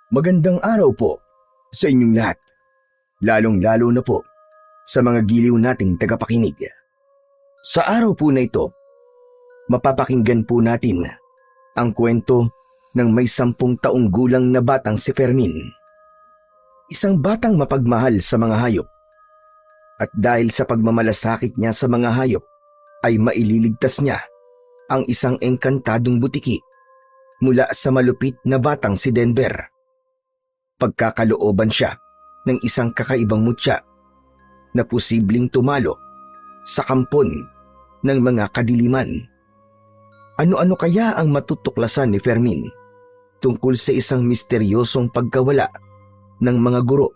Magandang araw po sa inyong lahat, lalong-lalo na po sa mga giliw nating tagapakinig. Sa araw po na ito, mapapakinggan po natin ang kwento ng may 10 taong gulang na batang si Fermin. Isang batang mapagmahal sa mga hayop. At dahil sa pagmamalasakit niya sa mga hayop, ay maililigtas niya ang isang engkantadong butiki mula sa malupit na batang si Denver. Pagkakalooban siya ng isang kakaibang mutya na posibleng tumalo sa kampon ng mga kadiliman. Ano-ano kaya ang matutuklasan ni Fermin tungkol sa isang misteryosong pagkawala ng mga guro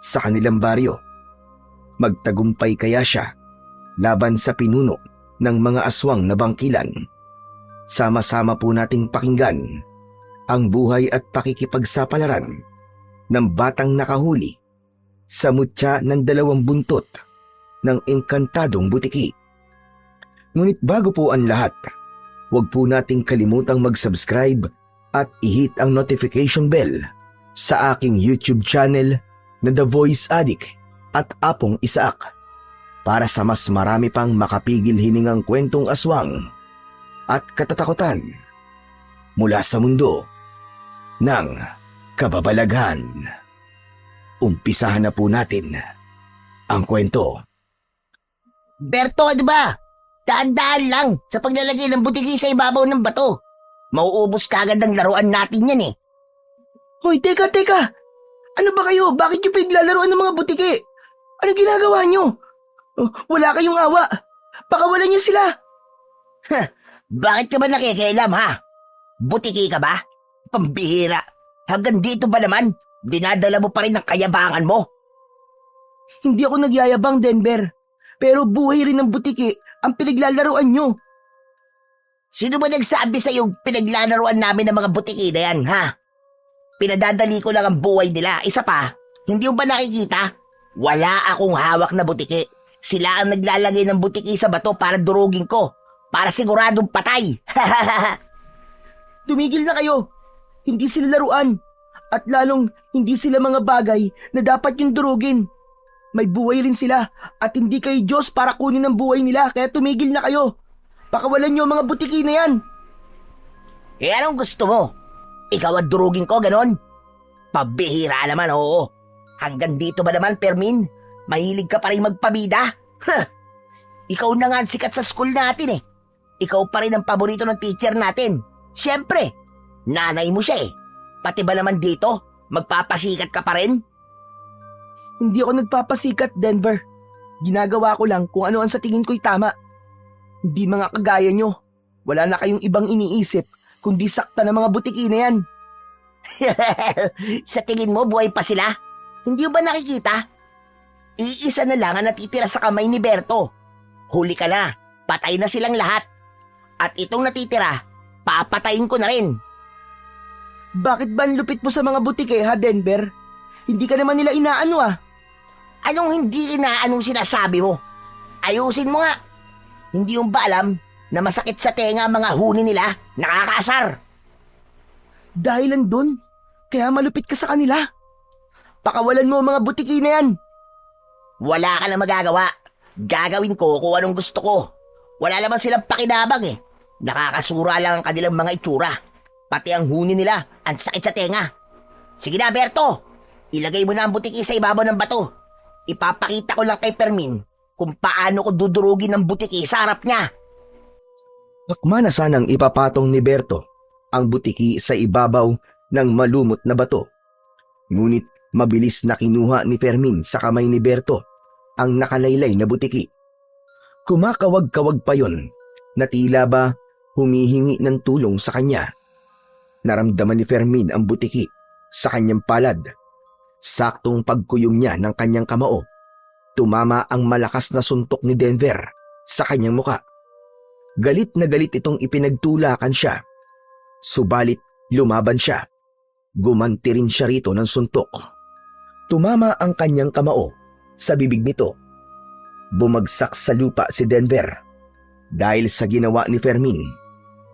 sa kanilang baryo? Magtagumpay kaya siya laban sa pinuno ng mga aswang na bangkilan? Sama-sama po nating pakinggan ang buhay at pakikipagsapalaran ng batang nakahuli sa mutya ng 2 buntot ng engkantadong butiki. Ngunit bago po ang lahat, huwag po nating kalimutang mag-subscribe at i-hit ang notification bell sa aking YouTube channel na The Voice Addict at Apong Isaak para sa mas marami pang makapigil hiningang kwentong aswang at katatakutan mula sa mundo ng kababalaghan. Umpisahan na po natin ang kwento. Berto, di ba? Daan-daan lang sa paglalagay ng butiki sa ibabaw ng bato. Mauubos kagad ang laruan natin yan eh. Hoy, teka. Ano ba kayo? Bakit nyo pinaglalaroan ng mga butiki? Anong ginagawa nyo? Wala kayong awa. Pakawalan nyo sila. Bakit ka ba nakikialam, ha? Butiki ka ba? Pambihira. Hanggang dito ba naman? Dinadala mo pa rin ang kayabangan mo? Hindi ako nagyayabang, Denver. Pero buhay rin ng butiki ang pinaglalaroan nyo. Sino ba nagsabi sa yung pinaglalaroan namin ng mga butiki na yan, ha? Pinadadali ko lang ang buhay nila. Isa pa, hindi mo ba nakikita? Wala akong hawak na butiki. Sila ang naglalagay ng butiki sa bato para durugin ko. Para siguradong patay. Tumigil na kayo. Hindi sila laruan. At lalong hindi sila mga bagay na dapat yung durugin. May buhay rin sila at hindi kayo Diyos para kunin ang buhay nila, kaya tumigil na kayo. Pakawalan nyo ang mga butiki na yan. Eh anong gusto mo? Ikaw ang durugin ko, ganon? Pabihira naman, oo. Hanggang dito ba naman, Fermin? Mahilig ka pa rin magpabida? Ikaw na nga ang sikat sa school natin eh. Ikaw pa rin ang paborito ng teacher natin. Siyempre, nanay mo siya eh. Pati ba naman dito, magpapasikat ka pa rin? Hindi ako nagpapasikat, Denver. Ginagawa ko lang kung ano ang sa tingin ko'y tama. Hindi mga kagaya nyo. Wala na kayong ibang iniisip kundi sakta ng mga butiki na yan. Sa tingin mo, buhay pa sila? Hindi mo ba nakikita? Iisa na lang ang natitira sa kamay ni Berto. Huli ka na, patay na silang lahat. At itong natitira, papatayin ko na rin. Bakit ba ang lupit mo sa mga butiki, ha, Denver? Hindi ka naman nila inaano, ah. Anong hindi inaanong sinasabi mo? Ayusin mo nga. Hindi mo ba alam na masakit sa tenga ang mga huni nila? Nakakaasar. Dahilan dun, kaya malupit ka sa kanila. Pakawalan mo ang mga butiki na yan. Wala ka na magagawa. Gagawin ko kung anong gusto ko. Wala naman silang pakinabang eh. Nakakasura lang ang kanilang mga itsura. Pati ang huni nila, ang sakit sa tenga. Sige na, Berto. Ilagay mo na ang butiki sa ibabaw ng bato. Ipapakita ko lang kay Fermin kung paano ko dudurugin ang butiki sa harap niya. Akma na sanang ipapatong ni Berto ang butiki sa ibabaw ng malumot na bato. Ngunit mabilis na kinuha ni Fermin sa kamay ni Berto ang nakalaylay na butiki. Kumakawag-kawag pa yon na tila ba humihingi ng tulong sa kanya. Naramdaman ni Fermin ang butiki sa kanyang palad. Saktong pagkuyom niya ng kanyang kamao, tumama ang malakas na suntok ni Denver sa kanyang muka. Galit na galit itong ipinagtulakan siya. Subalit lumaban siya. Gumanti rin siya rito ng suntok. Tumama ang kanyang kamao sa bibig nito. Bumagsak sa lupa si Denver. Dahil sa ginawa ni Fermin,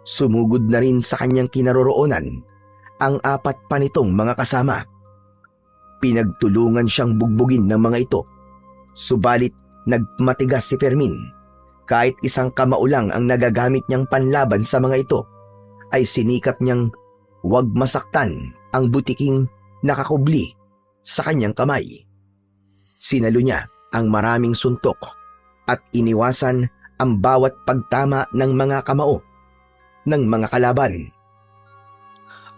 sumugod na rin sa kanyang kinaroroonan ang 4 pa nitong mga kasama. Pinagtulungan siyang bugbugin ng mga ito, subalit nagmatigas si Fermin. Kahit isang kamao lang ang nagagamit niyang panlaban sa mga ito, ay sinikap niyang huwag masaktan ang butiking nakakubli sa kanyang kamay. Sinalo niya ang maraming suntok at iniwasan ang bawat pagtama ng mga kamao ng mga kalaban.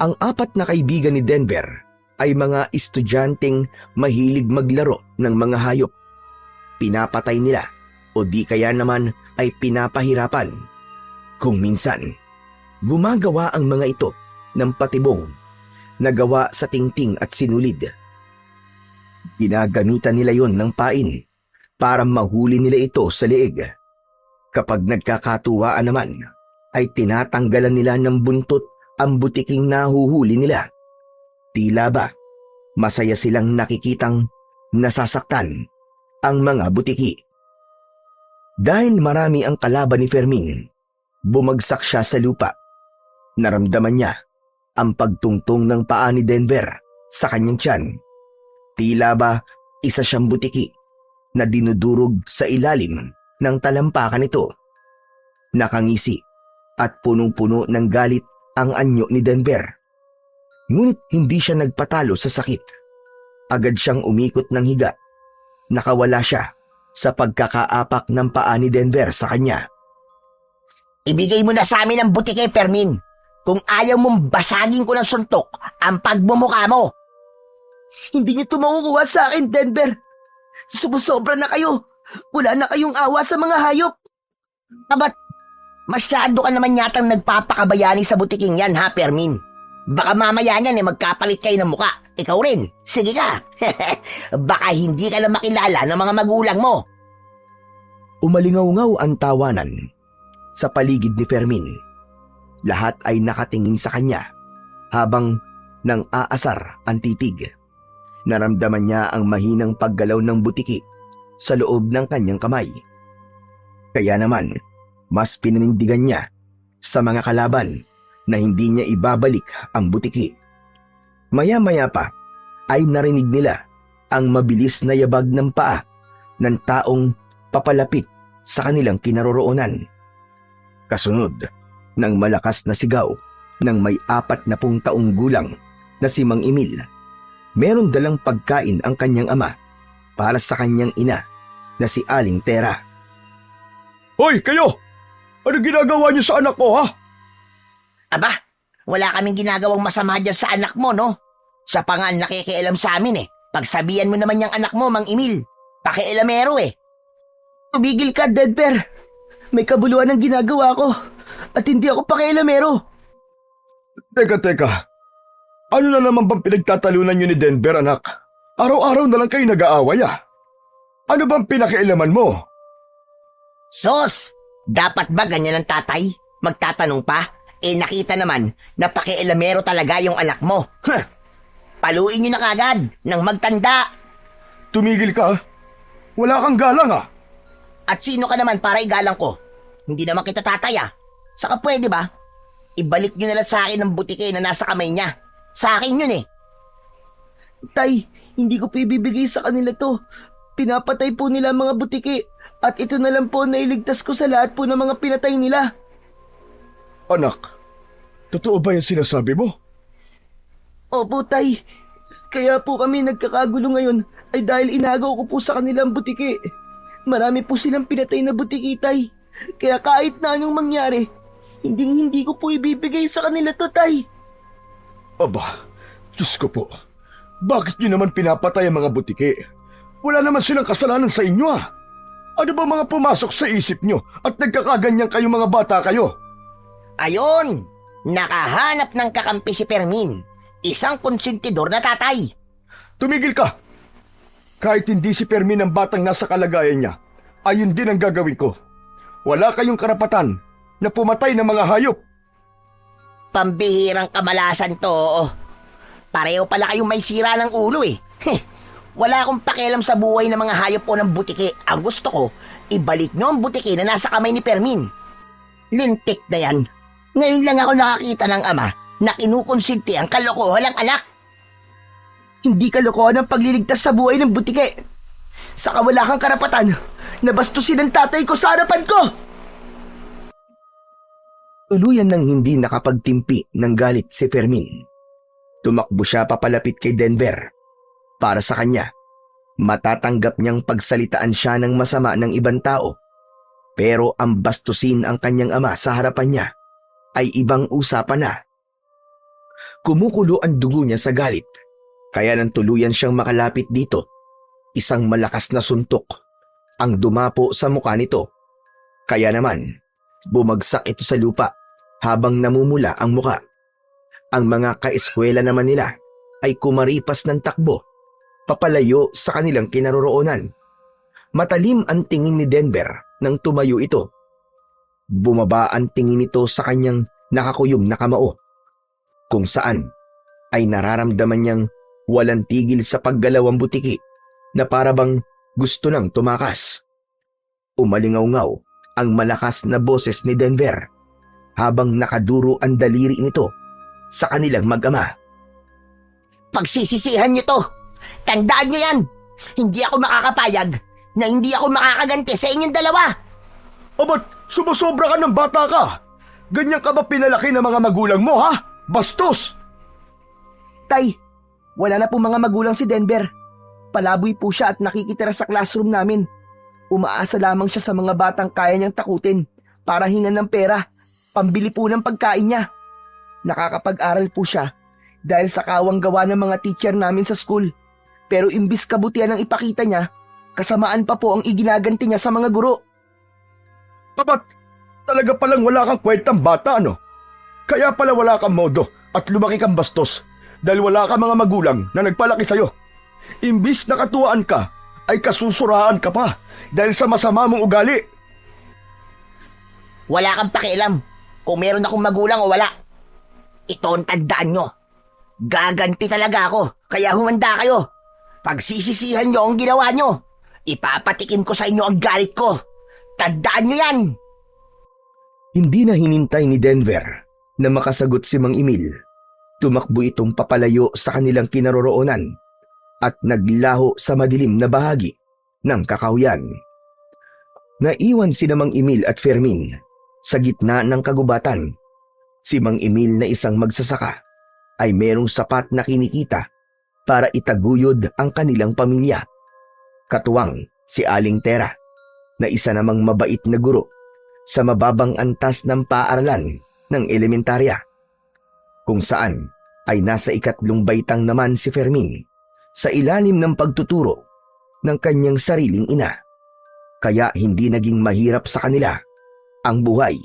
Ang 4 na kaibigan ni Denver ay mga estudyanteng mahilig maglaro ng mga hayop. Pinapatay nila o di kaya naman ay pinapahirapan. Kung minsan, gumagawa ang mga ito ng patibong na gawa sa tingting at sinulid. Ginagamitan nila yon ng pain para mahuli nila ito sa leeg. Kapag nagkakatuwaan naman, ay tinatanggalan nila ng buntot ang butiking nahuhuli nila. Tila ba, masaya silang nakikitang nasasaktan ang mga butiki. Dahil marami ang kalaban ni Fermin, bumagsak siya sa lupa. Naramdaman niya ang pagtungtong ng paa ni Denver sa kanyang tiyan. Tila ba isa siyang butiki na dinudurog sa ilalim ng talampakan nito. Nakangisi at punong-puno ng galit ang anyo ni Denver. Ngunit hindi siya nagpatalo sa sakit. Agad siyang umikot ng higa. Nakawala siya sa pagkakaapak ng paa ni Denver sa kanya. Ibigay mo na sa amin ang butike, Fermin. Kung ayaw mong basagin ko ng suntok ang pagmumukha mo. Hindi niyo ito makukuha sa akin, Denver. Sumusobra na kayo. Wala na kayong awa sa mga hayop. Abat, masyado ka naman yatang nagpapakabayani sa butiking yan, ha, Fermin? Baka mamaya niyan magkapalit kayo ng muka. Ikaw rin. Sige ka. Baka hindi ka na makilala ng mga magulang mo. Umalingaw-ngaw ang tawanan sa paligid ni Fermin. Lahat ay nakatingin sa kanya habang nang aasar ang titig. Naramdaman niya ang mahinang paggalaw ng butiki sa loob ng kanyang kamay. Kaya naman, mas pinanindigan niya sa mga kalaban na hindi niya ibabalik ang butiki. Maya-maya pa ay narinig nila ang mabilis na yabag ng paa ng taong papalapit sa kanilang kinaroroonan. Kasunod ng malakas na sigaw ng may 40 taong gulang na si Mang Emil. Meron dalang pagkain ang kanyang ama para sa kanyang ina na si Aling Tera. Hoy, kayo! Ano ginagawa niyo sa anak ko, ha? Aba, wala kaming ginagawang masama dyan sa anak mo, no? Siya pa nga ang nakikialam sa amin, eh. Pagsabihan mo naman yung anak mo, Mang Emil. Pakialamero, eh. Tumigil ka, Denver. May kabuluhan ang ginagawa ko at hindi ako pakialamero. Teka. Ano na naman bang pinagtatalunan niyo ni Denver, anak? Araw-araw na lang kayo nag-aaway, ah. Ano bang pinakialaman mo? Sos! Dapat ba ganyan ang tatay? Magtatanong pa? Eh nakita naman na pakialamero talaga yung anak mo. Huh! Paluin nyo na kagad nang magtanda. Tumigil ka. Wala kang galang, ah. At sino ka naman para igalang ko? Hindi naman kita tatay, ah. Saka pwede ba? Ibalik nyo na lang sa akin ang butike na nasa kamay niya. Sa akin yun, eh. Tay, hindi ko pa ibibigay sa kanila to. Pinapatay po nila ang mga butike at ito na lang po na iligtas ko sa lahat po ng mga pinatay nila. Anak, totoo ba yung sinasabi mo? Opo, Tay. Kaya po kami nagkakagulo ngayon ay dahil inagaw ko po sa kanilang butike. Marami po silang pinatay na butike, Tay. Kaya kahit na anong mangyari, hindi ko po ibibigay sa kanila to, Tay. Aba, Diyos ko po. Bakit niyo naman pinapatay ang mga butike? Wala naman silang kasalanan sa inyo, ah. Ano ba mga pumasok sa isip niyo at nagkakaganyan kayo mga bata kayo? Ayon! Nakahanap ng kakampi si Fermin. Isang konsentidor na tatay. Tumigil ka! Kahit hindi si Fermin ang batang nasa kalagayan niya, ayun din ang gagawin ko. Wala kayong karapatan na pumatay ng mga hayop. Pambihirang kamalasan to. Pareho pala kayong may sira ng ulo, eh. Wala akong pakialam sa buhay ng mga hayop o ng butike. Ang gusto ko, ibalik nyo ang butike na nasa kamay ni Fermin. Lintik na yan. Ngayon lang ako nakakita ng ama na kinukonsinti ang kalokohan ng anak. Hindi kalokohan ang pagliligtas sa buhay ng butike. Saka wala kang karapatan na bastusin ang tatay ko sa harapan ko! Tuluyan nang hindi nakapagtimpi ng galit si Fermin. Tumakbo siya papalapit kay Denver. Para sa kanya, matatanggap niyang pagsalitaan siya ng masama ng ibang tao. Pero ang bastusin ang kanyang ama sa harapan niya ay ibang usapan na. Kumukulo ang dugo niya sa galit, kaya nang tuluyan siyang makalapit dito, isang malakas na suntok ang dumapo sa mukha nito. Kaya naman, bumagsak ito sa lupa habang namumula ang muka. Ang mga kaeskwela naman nila ay kumaripas ng takbo, papalayo sa kanilang kinaroroonan. Matalim ang tingin ni Denver nang tumayo ito. Bumaba ang tingin nito sa kanyang nakakuyom na kamao, kung saan ay nararamdaman niyang walang tigil sa paggalaw ang butiki na parabang gusto nang tumakas. Umalingaw-ngaw ang malakas na boses ni Denver habang nakaduro ang daliri nito sa kanilang mag-ama. Pagsisisihan niyo to! Tandaan niyo yan! Hindi ako makakapayag na hindi ako makakaganti sa inyong dalawa! Abat, sumusobra ka ng bata ka! Ganyan ka ba pinalaki ng mga magulang mo, ha? Bastos! Tay, wala na po mga magulang si Denver. Palaboy po siya at nakikitira sa classroom namin. Umaasa lamang siya sa mga batang kaya niyang takutin para hingan ng pera, pambili po ng pagkain niya. Nakakapag-aral po siya dahil sa kawang gawa ng mga teacher namin sa school. Pero imbis kabutihan ang ipakita niya, kasamaan pa po ang iginaganti niya sa mga guro. Abat, talaga palang wala kang kwentang bata, ano? Kaya pala wala kang modo at lumaki kang bastos dahil wala kang mga magulang na nagpalaki sa'yo. Imbis na katuwaan ka, ay kasusuraan ka pa dahil sa masama mong ugali. Wala kang pakialam kung meron akong magulang o wala. Ito ang tandaan nyo. Gaganti talaga ako, kaya humanda kayo. Pagsisisihan nyo ang ginawa nyo, ipapatikim ko sa inyo ang galit ko. Tandaan nyo yan! Hindi na hinintay ni Denver na makasagot si Mang Emil. Tumakbo itong papalayo sa kanilang kinaroroonan at naglaho sa madilim na bahagi ng kakahuyan. Naiwan si Mang Emil at Fermin sa gitna ng kagubatan. Si Mang Emil na isang magsasaka ay merong sapat na kinikita para itaguyod ang kanilang pamilya. Katuwang si Aling Tera na isa namang mabait na guro sa mababang antas ng paaralan ng elementarya, kung saan ay nasa 3 baitang naman si Fermin sa ilalim ng pagtuturo ng kanyang sariling ina. Kaya hindi naging mahirap sa kanila ang buhay.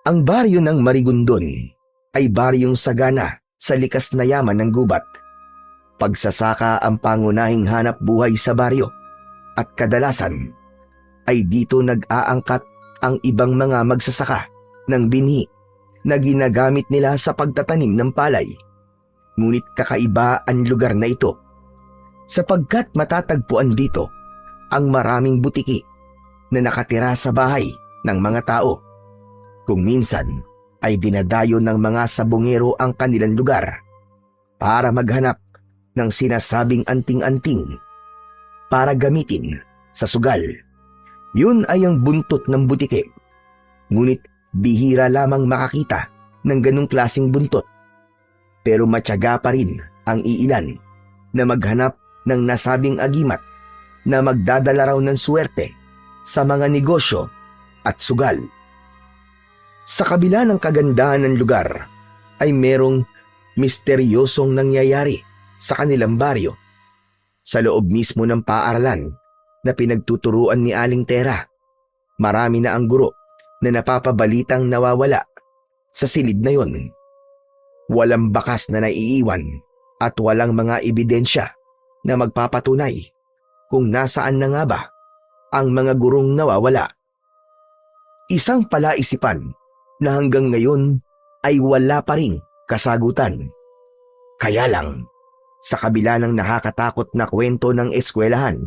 Ang baryo ng Marigondon ay baryong sagana sa likas na yaman ng gubat. Pagsasaka ang pangunahing hanap buhay sa baryo at kadalasan ay dito nag-aangkat ang ibang mga magsasaka ng binhi na ginagamit nila sa pagtatanim ng palay. Ngunit kakaiba ang lugar na ito sapagkat matatagpuan dito ang maraming butiki na nakatira sa bahay ng mga tao. Kung minsan ay dinadayo ng mga sabongero ang kanilang lugar para maghanap ng sinasabing anting-anting para gamitin sa sugal. Yun ay ang buntot ng butike. Ngunit bihira lamang makakita ng ganong klaseng buntot. Pero matyaga pa rin ang iilan na maghanap ng nasabing agimat na magdadala raw ng swerte sa mga negosyo at sugal. Sa kabila ng kagandahan ng lugar ay merong misteryosong nangyayari sa kanilang baryo. Sa loob mismo ng paaralan na pinagtuturuan ni Aling Tera, marami na ang guro na napapabalitang nawawala sa silid na yon. Walang bakas na naiiwan at walang mga ebidensya na magpapatunay kung nasaan na nga ba ang mga gurong nawawala. Isang palaisipan na hanggang ngayon ay wala pa ring kasagutan. Kaya lang, sa kabila ng nakakatakot na kwento ng eskwelahan,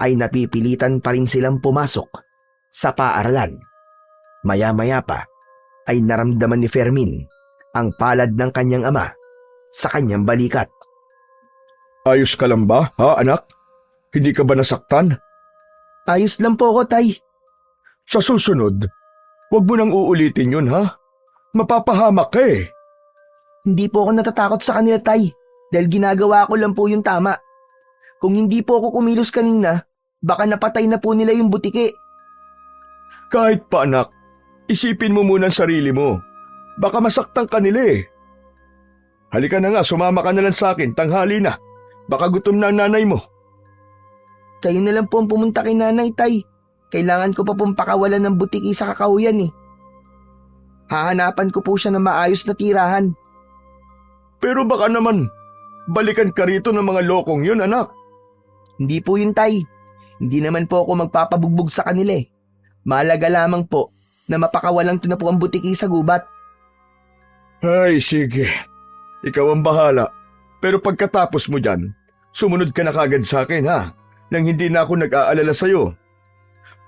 ay napipilitan pa rin silang pumasok sa paaralan. Maya-maya pa ay naramdaman ni Fermin ang palad ng kanyang ama sa kanyang balikat. Ayos ka lang ba, ha anak? Hindi ka ba nasaktan? Ayos lang po ako, Tay. Sa susunod, huwag mo nang uulitin yun, ha? Mapapahamak ka eh. Hindi po ako natatakot sa kanila, Tay. Dahil ginagawa ko lang po yung tama. Kung hindi po ako kumilos kanina, baka napatay na po nila yung butiki. Kahit pa anak, isipin mo muna ang sarili mo. Baka masaktan ka nila eh. Halika na nga, sumama ka na lang sa akin, tanghali na. Baka gutom na ang nanay mo. Kayo na lang po ang pumunta kay nanay, Tay. Kailangan ko pa pong pakawalan ng butiki sa kakahuyan eh. Hahanapan ko po siya ng maayos na tirahan. Pero baka naman, balikan ka rito ng mga lokong yun, anak. Hindi po yun, Tay. Hindi naman po ako magpapabugbog sa kanila eh. Mahalaga lamang po na mapakawalan to na po ang butiki sa gubat. Ay, sige. Ikaw ang bahala. Pero pagkatapos mo dyan, sumunod ka na kagad sa akin, ha? Nang hindi na ako nag-aalala sa'yo.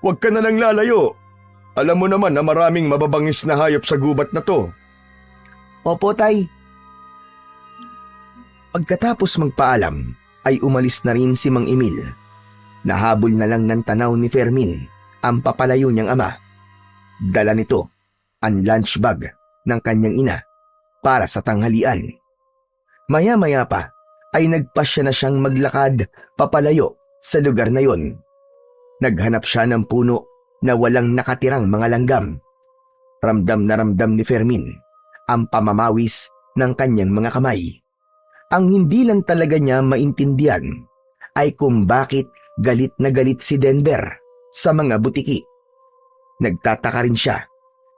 Huwag ka na lang lalayo. Alam mo naman na maraming mababangis na hayop sa gubat na to. Opo, Tay. Pagkatapos magpaalam, ay umalis na rin si Mang Emil. Nahabol na lang ng tanaw ni Fermin ang papalayo niyang ama. Dala nito ang lunch bag ng kanyang ina para sa tanghalian. Maya-maya pa ay nagpasya na siyang maglakad papalayo sa lugar na yon. Naghanap siya ng puno na walang nakatirang mga langgam. Ramdam na ramdam ni Fermin ang pamamawis ng kanyang mga kamay. Ang hindi lang talaga niya maintindihan ay kung bakit galit na galit si Denver sa mga butiki. Nagtataka rin siya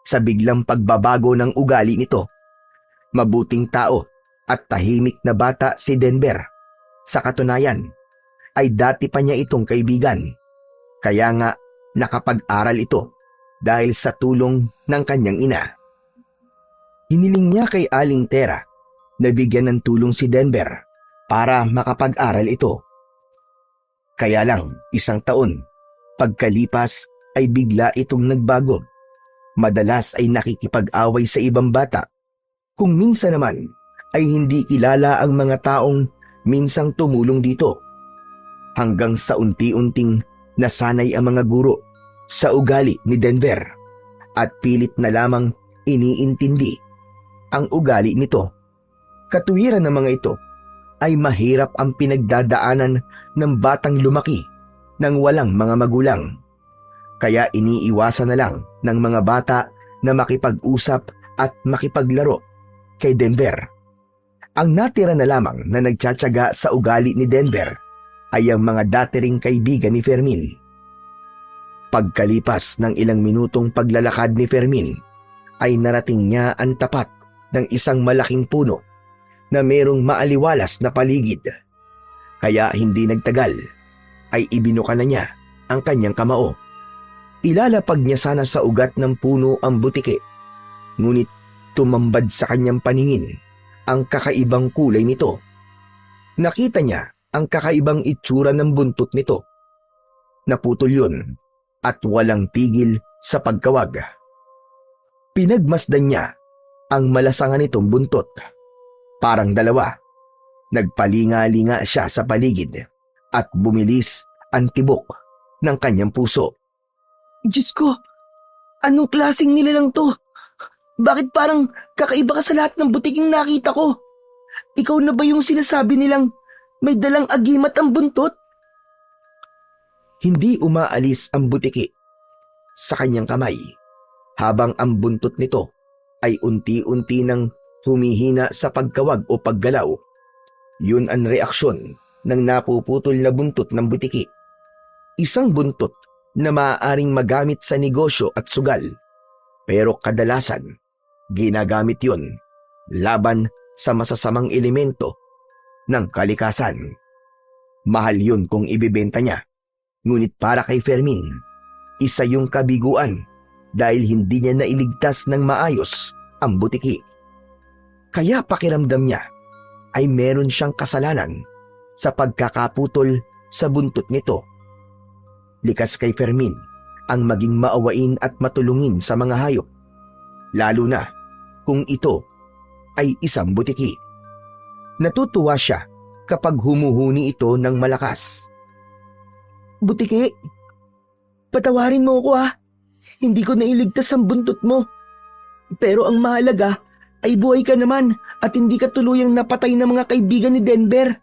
sa biglang pagbabago ng ugali nito. Mabuting tao at tahimik na bata si Denver. Sa katunayan, ay dati pa niya itong kaibigan. Kaya nga nakapag-aral ito dahil sa tulong ng kanyang ina. Hiniling niya kay Aling Tera na bigyan ng tulong si Denver para makapag-aral ito. Kaya lang, isang taon, pagkalipas ay bigla itong nagbago. Madalas ay nakikipag-away sa ibang bata. Kung minsan naman ay hindi kilala ang mga taong minsang tumulong dito. Hanggang sa unti-unting nasanay ang mga guro sa ugali ni Denver at pilit na lamang iniintindi ang ugali nito. Katuwiran ng mga ito ay mahirap ang pinagdadaanan ng batang lumaki nang walang mga magulang. Kaya iniiwasan na lang ng mga bata na makipag-usap at makipaglaro kay Denver. Ang natira na lamang na nagtsatsaga sa ugali ni Denver ay ang mga dati ring kaibigan ni Fermin. Pagkalipas ng ilang minutong paglalakad ni Fermin, ay narating niya ang tapat ng isang malaking puno na merong maaliwalas na paligid. Kaya hindi nagtagal, ay ibinuka na niya ang kanyang kamao. Ilalapag niya sana sa ugat ng puno ang butiki, ngunit tumambad sa kanyang paningin ang kakaibang kulay nito. Nakita niya ang kakaibang itsura ng buntot nito. Naputol yun at walang tigil sa pagkawag. Pinagmasdan niya ang malasangan nitong buntot. Parang dalawa. Nagpalinga-linga siya sa paligid at bumilis ang tibok ng kanyang puso. Diyos ko, anong klaseng nilalang to? Bakit parang kakaiba ka sa lahat ng butiking nakita ko? Ikaw na ba yung sinasabi nilang may dalang agimat ang buntot? Hindi umaalis ang butiki sa kanyang kamay habang ang buntot nito ay unti-unti nang humihina sa pagkawag o paggalaw. Yun ang reaksyon ng napuputol na buntot ng butiki. Isang buntot na maaaring magamit sa negosyo at sugal, pero kadalasan ginagamit yun laban sa masasamang elemento ng kalikasan. Mahal yun kung ibibenta niya, ngunit para kay Fermin, isa yung kabiguan dahil hindi niya nailigtas ng maayos ang butiki. Kaya pakiramdam niya ay meron siyang kasalanan sa pagkakaputol sa buntot nito. Likas kay Fermin ang maging maawain at matulungin sa mga hayop, lalo na kung ito ay isang butiki. Natutuwa siya kapag humuhuni ito ng malakas. Butiki, patawarin mo ako Hindi ko nailigtas ang buntot mo. Pero ang mahalaga ay buhay ka naman at hindi ka tuluyang napatay ng mga kaibigan ni Denver.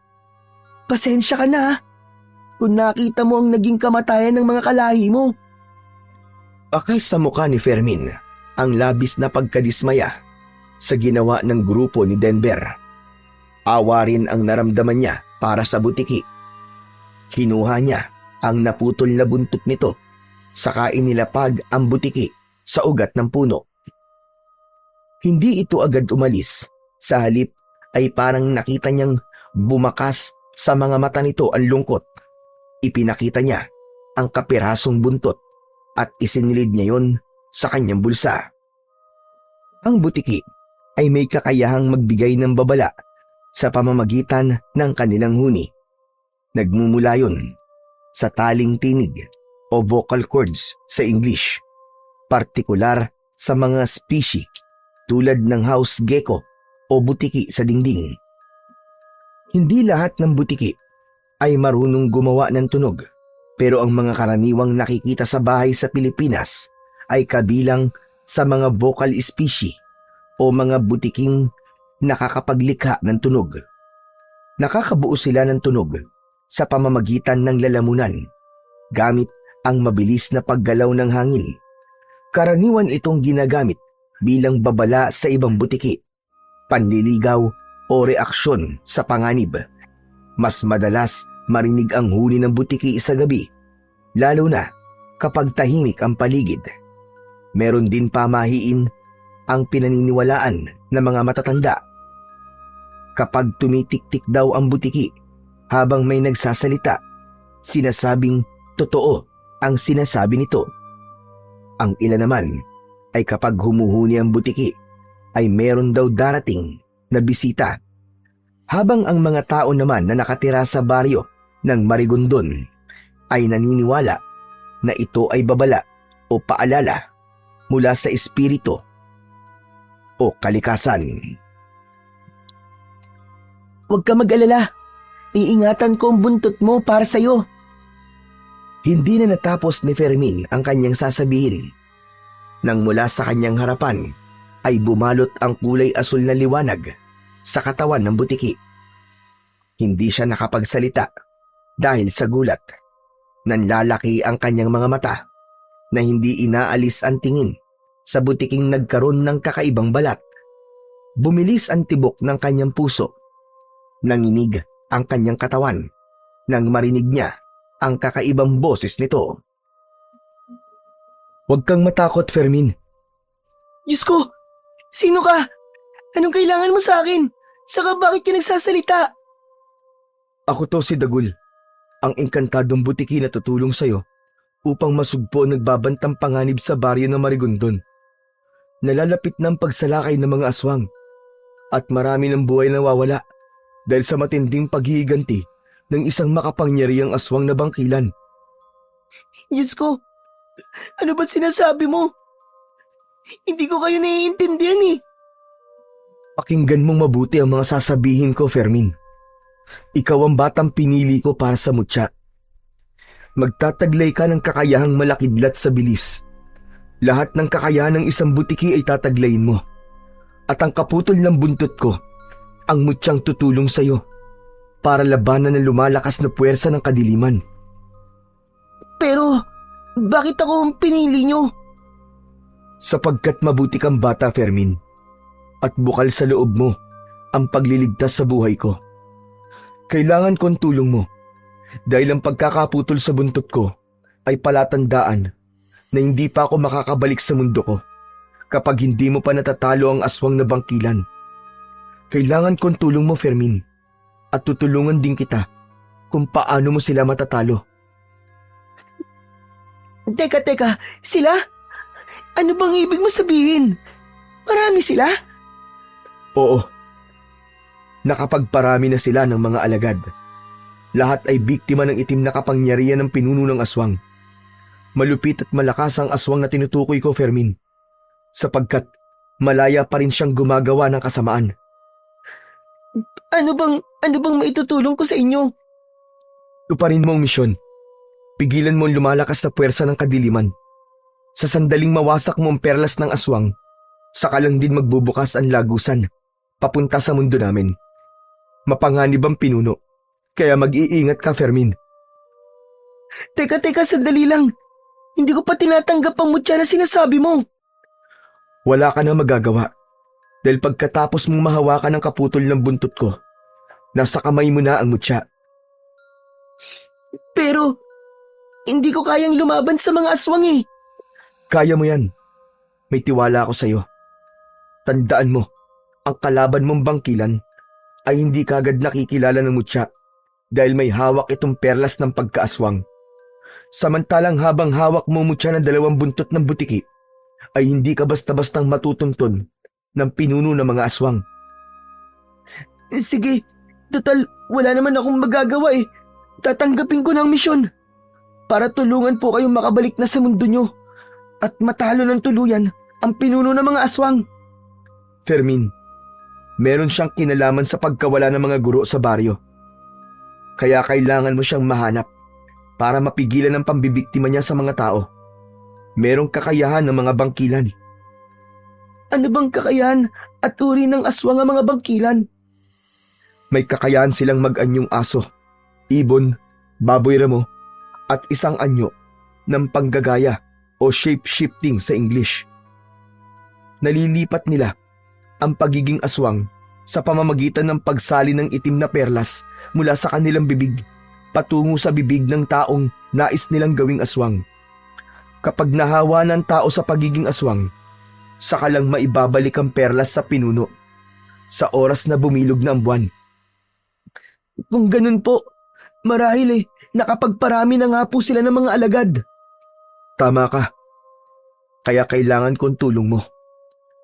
Pasensya ka na kung nakita mo ang naging kamatayan ng mga kalahi mo. Akas sa mukha ni Fermin ang labis na pagkadismaya sa ginawa ng grupo ni Denver. Awa rin ang naramdaman niya para sa butiki. Kinuha niya ang naputol na buntot nito, saka inilapag ang butiki sa ugat ng puno. Hindi ito agad umalis, sa halip ay parang nakita niyang bumakas sa mga mata nito ang lungkot. Ipinakita niya ang kapirasong buntot at isinilid niya yon sa kanyang bulsa. Ang butiki ay may kakayahang magbigay ng babala sa pamamagitan ng kanilang huni. Nagmumula yon sa taling tinig o vocal cords sa English, partikular sa mga species tulad ng house gecko o butiki sa dingding. Hindi lahat ng butiki ay marunong gumawa ng tunog, pero ang mga karaniwang nakikita sa bahay sa Pilipinas ay kabilang sa mga vocal species o mga butiking nakakapaglikha ng tunog. Nakakabuo sila ng tunog sa pamamagitan ng lalamunan gamit ang mabilis na paggalaw ng hangin. Karaniwan itong ginagamit bilang babala sa ibang butiki, panliligaw o reaksyon sa panganib. Mas madalas marinig ang huni ng butiki sa gabi, lalo na kapag tahimik ang paligid. Meron din pamahiin ang pinaniniwalaan ng mga matatanda. Kapag tumitik-tik daw ang butiki habang may nagsasalita, sinasabing totoo ang sinasabi nito. Ang ilan naman ay kapag humuhuni ang butiki ay meron daw darating na bisita. Habang ang mga tao naman na nakatira sa baryo ng Marigondon ay naniniwala na ito ay babala o paalala mula sa espiritu o kalikasan. Huwag ka mag-alala. Iingatan ko ang buntot mo para sa'yo. Hindi na natapos ni Fermin ang kanyang sasabihin nang mula sa kanyang harapan ay bumalot ang kulay asul na liwanag sa katawan ng butiki. Hindi siya nakapagsalita dahil sa gulat. Nanlalaki ang kanyang mga mata na hindi inaalis ang tingin sa butiking nagkaroon ng kakaibang balat. Bumilis ang tibok ng kanyang puso. Nanginig ang kanyang katawan nang marinig niya ang kakaibang boses nito. Huwag kang matakot, Fermin. Diyos ko! Sino ka? Anong kailangan mo sa akin? Saka bakit ka nagsasalita? Ako to si Dagul, ang engkantadong butiki na tutulong sa'yo upang masugpo ang nagbabantang panganib sa baryo ng Marigondon. Nalalapit ng pagsalakay ng mga aswang at marami ng buhay na nawawala dahil sa matinding paghihiganti ng isang makapangyarihang aswang na bangkilan. Diyos ko! Ano ba sinasabi mo? Hindi ko kayo naiintindihan Pakinggan mong mabuti ang mga sasabihin ko, Fermin. Ikaw ang batang pinili ko para sa mutya. Magtataglay ka ng kakayahang malakidlat sa bilis. Lahat ng kakayahan ng isang butiki ay tataglayin mo. At ang kaputol ng buntot ko, ang mutyang tutulong sa'yo para labanan ang lumalakas na puwersa ng kadiliman. Pero bakit ako ang pinili nyo? Sapagkat mabuti kang bata, Fermin, at bukal sa loob mo ang pagliligtas sa buhay ko. Kailangan ko ang tulong mo dahil ang pagkakaputol sa buntot ko ay palatandaan na hindi pa ako makakabalik sa mundo ko kapag hindi mo pa natatalo ang aswang na bangkilan. Kailangan ko ang tulong mo, Fermin, at tutulungan din kita kung paano mo sila matatalo. Teka, sila? Ano bang ibig mo sabihin? Marami sila? Oo. Nakapagparami na sila ng mga alagad. Lahat ay biktima ng itim na kapangyarihan ng pinuno ng aswang. Malupit at malakas ang aswang na tinutukoy ko, Fermin, sapagkat malaya pa rin siyang gumagawa ng kasamaan. Ano bang maitutulong ko sa inyo? Tuparin mo ang misyon. Pigilan mo ang lumalakas na puwersa ng kadiliman. Sa sandaling mawasak mo ang perlas ng aswang, saka lang din magbubukas ang lagusan, papunta sa mundo namin. Mapanganib ang pinuno, kaya mag-iingat ka, Fermin. Teka, sandali lang. Hindi ko pa tinatanggap ang mutya na sinasabi mo. Wala ka na magagawa. Dahil pagkatapos mong mahawakan ang kaputol ng buntot ko, nasa kamay mo na ang mutya. Pero, hindi ko kayang lumaban sa mga aswang eh. Kaya mo yan. May tiwala ako sa'yo. Tandaan mo, ang kalaban mong bangkilan ay hindi kagad nakikilala ng mutya dahil may hawak itong perlas ng pagkaaswang. Samantalang habang hawak mo mutya ng 2 buntot ng butiki, ay hindi ka basta-bastang matutuntun ng pinuno ng mga aswang. Sige, total wala naman akong magagawa eh. Tatanggapin ko ng misyon para tulungan po kayong makabalik na sa mundo nyo at matalo ng tuluyan ang pinuno ng mga aswang. Fermin, meron siyang kinalaman sa pagkawala ng mga guro sa baryo. Kaya kailangan mo siyang mahanap para mapigilan ang pambibiktima niya sa mga tao. Merong kakayahan ng mga bangkilan. Ano bang kakayahan at uri ng aswang ang mga bangkilan? May kakayahan silang mag-anyong aso, ibon, baboy ramo, at isang anyo ng panggagaya o shape-shifting sa English. Nalilipat nila ang pagiging aswang sa pamamagitan ng pagsali ng itim na perlas mula sa kanilang bibig patungo sa bibig ng taong nais nilang gawing aswang. Kapag nahawa ng tao sa pagiging aswang, saka lang maibabalik ang perlas sa pinuno sa oras na bumilog na ang buwan. Kung ganun po, marahil nakapagparami na nga po sila ng mga alagad. Tama ka. Kaya kailangan kong tulong mo.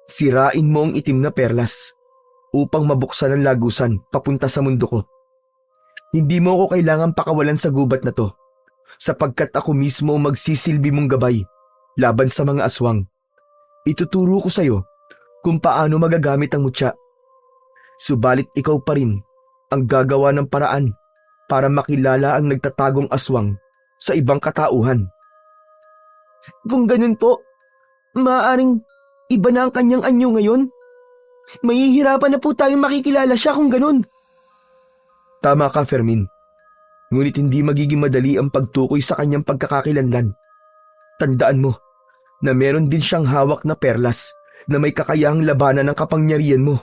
Sirain mo ang itim na perlas upang mabuksan ang lagusan papunta sa mundo ko. Hindi mo ako kailangan pakawalan sa gubat na to, sapagkat ako mismo magsisilbi mong gabay laban sa mga aswang. Ituturo ko sa'yo kung paano magagamit ang mutya. Subalit ikaw pa rin ang gagawa ng paraan para makilala ang nagtatagong aswang sa ibang katauhan. Kung ganun po, maaaring iba na ang kanyang anyo ngayon. Mahihirapan na po tayong makikilala siya kung ganun. Tama ka, Fermin. Ngunit hindi magiging madali ang pagtukoy sa kanyang pagkakakilanlan. Tandaan mo na meron din siyang hawak na perlas na may kakayahang labanan ng kapangyarihan mo.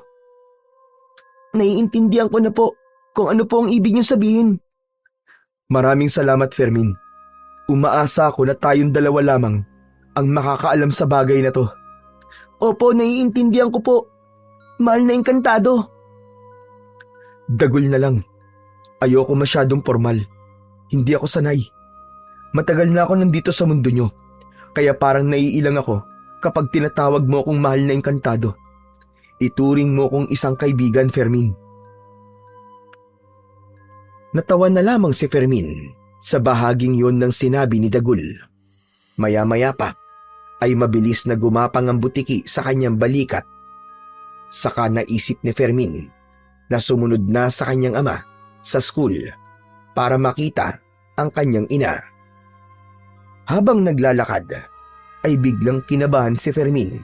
Naiintindihan ko na po kung ano po ang ibig niyong sabihin. Maraming salamat, Fermin. Umaasa ako na tayong dalawa lamang ang makakaalam sa bagay na to. Opo, naiintindihan ko po. Mahal na Engkantado. Dagol na lang. Ayoko masyadong formal. Hindi ako sanay. Matagal na ako nandito sa mundo nyo, kaya parang naiilang ako kapag tinatawag mo akong mahal na Engkantado. Ituring mo kong isang kaibigan, Fermin. Natawa na lamang si Fermin sa bahaging yon ng sinabi ni Dagul. Maya-maya pa ay mabilis na gumapang ang butiki sa kanyang balikat. Saka naisip ni Fermin na sumunod na sa kanyang ama sa school para makita ang kanyang ina. Habang naglalakad ay biglang kinabahan si Fermin.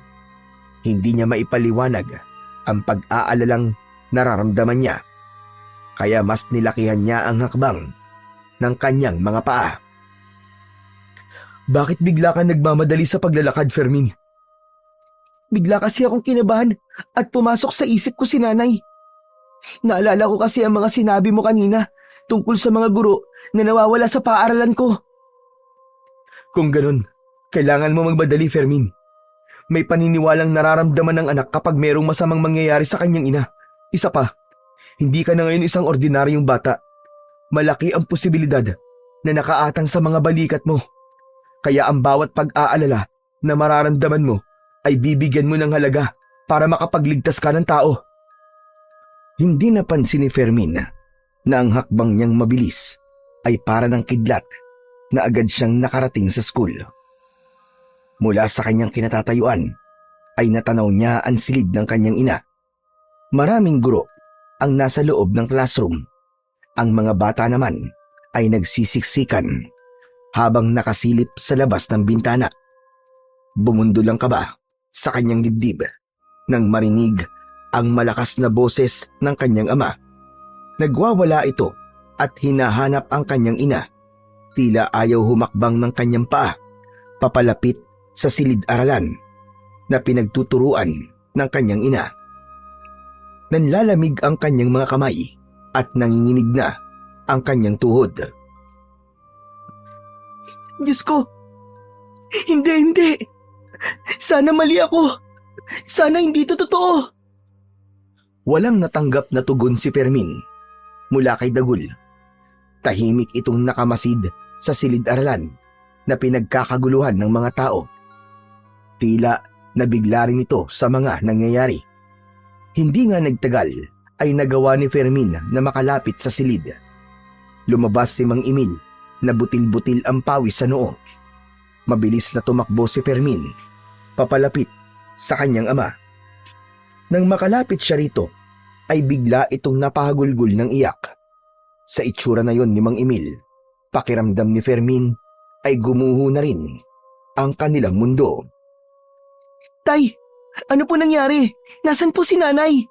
Hindi niya maipaliwanag ang pag-aalalang nararamdaman niya, kaya mas nilakihan niya ang hakbang ng kanyang mga paa. Bakit bigla ka nagmamadali sa paglalakad, Fermin? Bigla kasi akong kinabahan at pumasok sa isip ko si nanay. Naalala ko kasi ang mga sinabi mo kanina tungkol sa mga guro na nawawala sa paaralan ko. Kung ganun, kailangan mo magmadali, Fermin. May paniniwalang nararamdaman ng anak kapag merong masamang mangyayari sa kanyang ina. Isa pa, hindi ka na ngayon isang ordinaryong bata. Malaki ang posibilidad na nakaatang sa mga balikat mo. Kaya ang bawat pag-aalala na mararamdaman mo ay bibigyan mo ng halaga para makapagligtas ka ng tao. Hindi napansin ni Fermin na ang hakbang niyang mabilis ay para ng kidlat na agad siyang nakarating sa school. Mula sa kanyang kinatatayuan ay natanaw niya ang silid ng kanyang ina. Maraming guro ang nasa loob ng classroom. Ang mga bata naman ay nagsisiksikan habang nakasilip sa labas ng bintana. Bumundol ang kaba sa kanyang dibdib nang marinig ang malakas na boses ng kanyang ama. Nagwawala ito at hinahanap ang kanyang ina. Tila ayaw humakbang ng kanyang paa papalapit sa silid-aralan na pinagtuturuan ng kanyang ina. Nanlalamig ang kanyang mga kamay at nanginginig na ang kanyang tuhod. Diyos ko! Hindi! Sana mali ako! Sana hindi ito totoo! Walang natanggap na tugon si Fermin mula kay Dagul. Tahimik itong nakamasid sa silid-aralan na pinagkakaguluhan ng mga tao. Tila nabigla rin ito sa mga nangyayari. Hindi nga nagtagal ay nagawa ni Fermin na makalapit sa silid. Lumabas si Mang Emil na butil-butil ang pawis sa noo. Mabilis na tumakbo si Fermin papalapit sa kanyang ama. Nang makalapit siya rito, ay bigla itong napahagulgul ng iyak. Sa itsura na yon ni Mang Emil, pakiramdam ni Fermin ay gumuho na rin ang kanilang mundo. Tay, ano po nangyari? Nasaan po si nanay?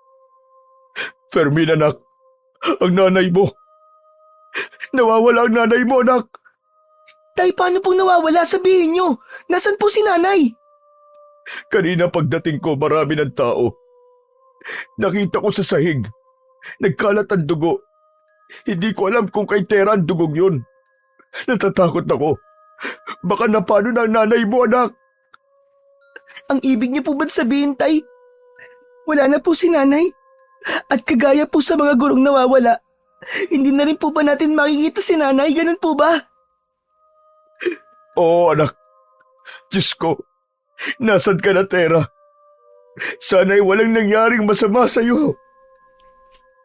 Fermin, anak. Ang nanay mo. Nawawala ang nanay mo, anak. Tay, paano pong nawawala? Sabihin nyo. Nasaan po si nanay? Kanina pagdating ko, marami ng tao. Nakita ko sa sahig. Nagkalat ang dugo. Hindi ko alam kung kay Tera ang dugong yun. Natatakot ako. Baka napano na ang nanay mo, anak. Ang ibig niyo po ba't sabihin, Tay? Wala na po si nanay? At kagaya po sa mga gurong nawawala, hindi na rin po ba natin makikita si nanay? Ganun po ba? Oo, anak. Diyos ko, nasan ka na, Tera? Sana'y walang nangyaring masama sa'yo.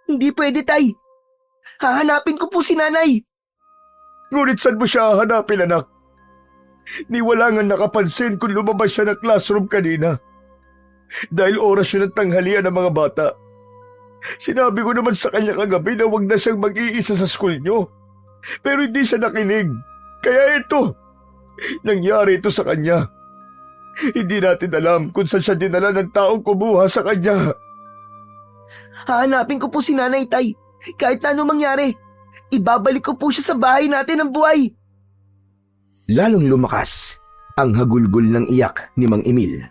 Hindi pwede, Tay. Hahanapin ko po si nanay. Ngunit saan mo siya hahanapin, anak? Ni wala nga nakapansin kung lumabas siya ng classroom kanina. Dahil oras yun ng tanghalian ng mga bata. Sinabi ko naman sa kanya kagabi na wag na siyang mag-iisa sa school nyo. Pero hindi siya nakinig. Kaya ito, nangyari ito sa kanya. Hindi natin alam kung saan siya dinala ng taong kumuha sa kanya. Hahanapin ko po si nanay, Tay. Kahit na anong mangyari, ibabalik ko po siya sa bahay natin ng buhay. Lalong lumakas ang hagulgol ng iyak ni Mang Emil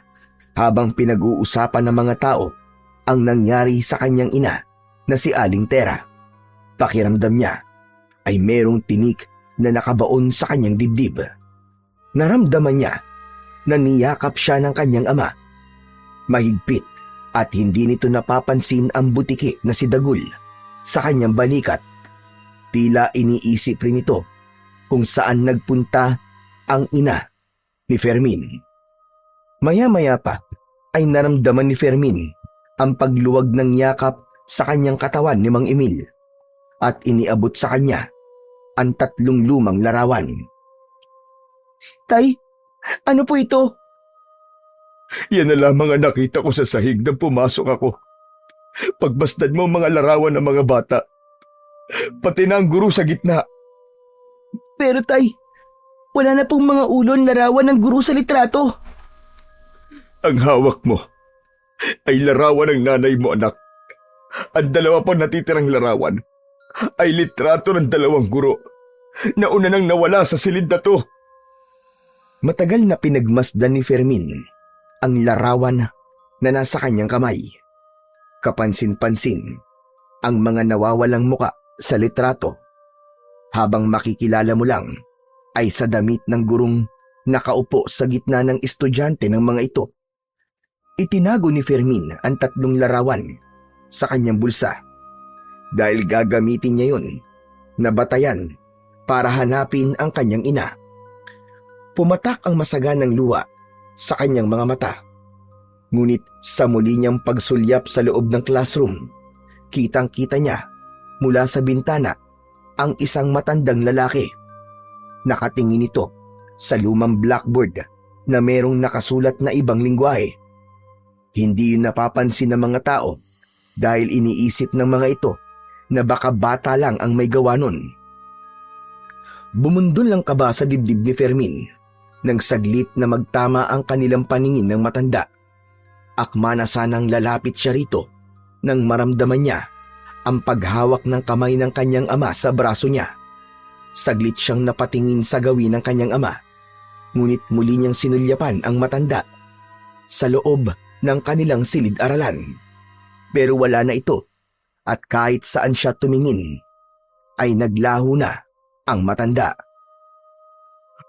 habang pinag-uusapan ng mga tao ang nangyari sa kanyang ina na si Aling Tera. Pakiramdam niya ay merong tinik na nakabaon sa kanyang dibdib. Naramdaman niya na niyakap siya ng kanyang ama. Mahigpit at hindi nito napapansin ang butiki na si Dagul sa kanyang balikat. Tila iniisip rin ito kung saan nagpunta ang ina ni Fermin. Maya-maya pa ay naramdaman ni Fermin ang pagluwag ng yakap sa kanyang katawan ni Mang Emil at iniabot sa kanya ang 3 lumang larawan. Tay, ano po ito? Yan na lamang ang nakita ko sa sahig nang pumasok ako. Pagbasdan mo mga larawan ng mga bata. Pati na ang guro sa gitna. Pero Tay, wala na pong mga ulon larawan ng guro sa litrato. Ang hawak mo ay larawan ng nanay mo, anak. Ang 2 pa natitirang larawan ay litrato ng 2 guro na una nang nawala sa silid na to. Matagal na pinagmasdan ni Fermin ang larawan na nasa kanyang kamay. Kapansin-pansin ang mga nawawalang muka sa litrato. Habang makikilala mo lang ay sa damit ng gurong nakaupo sa gitna ng estudyante ng mga ito. Itinago ni Fermin ang 3 larawan sa kanyang bulsa dahil gagamitin niya yon na batayan para hanapin ang kanyang ina. Pumatak ang masaganang luha sa kanyang mga mata. Ngunit sa muli niyang pagsulyap sa loob ng classroom, kitang-kita niya mula sa bintana ang isang matandang lalaki. Nakatingin ito sa lumang blackboard na merong nakasulat na ibang lingwahe. Hindi yun napapansin ng mga tao dahil iniisip ng mga ito na baka bata lang ang may gawa nun. Bumundol lang kaba sa dibdib ni Fermin nang saglit na magtama ang kanilang paningin ng matanda. Akma na sanang lalapit siya rito nang maramdaman niya ang paghawak ng kamay ng kanyang ama sa braso niya. Saglit siyang napatingin sa gawin ng kanyang ama, ngunit muli niyang sinulyapan ang matanda sa loob ng kanilang silid-aralan. Pero wala na ito at kahit saan siya tumingin ay naglaho na ang matanda.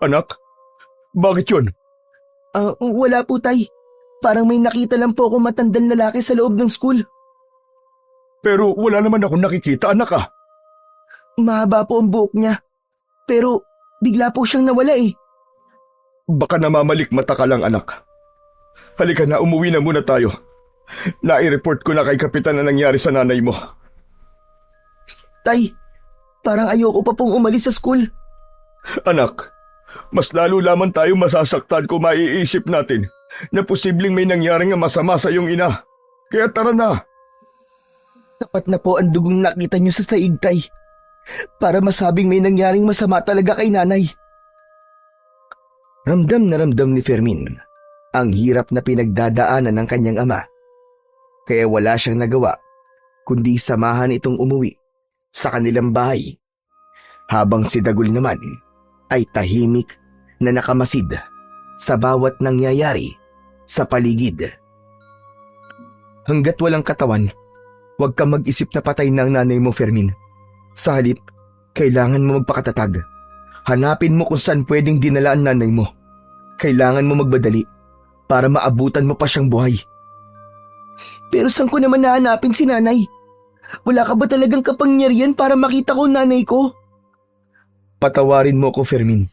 Anak, bakit yun? Wala po, tay. Parang may nakita lang po akong matandang lalaki sa loob ng school. Pero wala naman akong nakikita, anak ah. Mahaba po ang buhok niya. Pero bigla po siyang nawala eh. Baka namamalik mata ka lang, anak. Halika na, umuwi na muna tayo. Nai-report ko na kay Kapitan na nangyari sa nanay mo. Tay, parang ayoko pa pong umalis sa school. Anak, mas lalo lamang tayo masasaktan kung maiisip natin na posibleng may nangyaring masama sa iyong ina. Kaya tara na. Tapat na po ang dugong nakita niyo sa saig, tay, para masabing may nangyaring masama talaga kay nanay. Ramdam na ramdam ni Fermin ang hirap na pinagdadaanan ng kanyang ama. Kaya wala siyang nagawa kundi samahan itong umuwi sa kanilang bahay. Habang si Dagul naman ay tahimik na nakamasid sa bawat nangyayari sa paligid. Hanggat walang katawan, huwag kang mag-isip na patay ng nanay mo, Fermin. Sa halip, kailangan mo magpakatatag. Hanapin mo kung saan pwedeng dinala ang nanay mo. Kailangan mo magbadali para maabutan mo pa siyang buhay. Pero saan ko naman nahanapin si nanay? Wala ka ba talagang kapangyarihan para makita ko ang nanay ko? Patawarin mo ko, Fermin.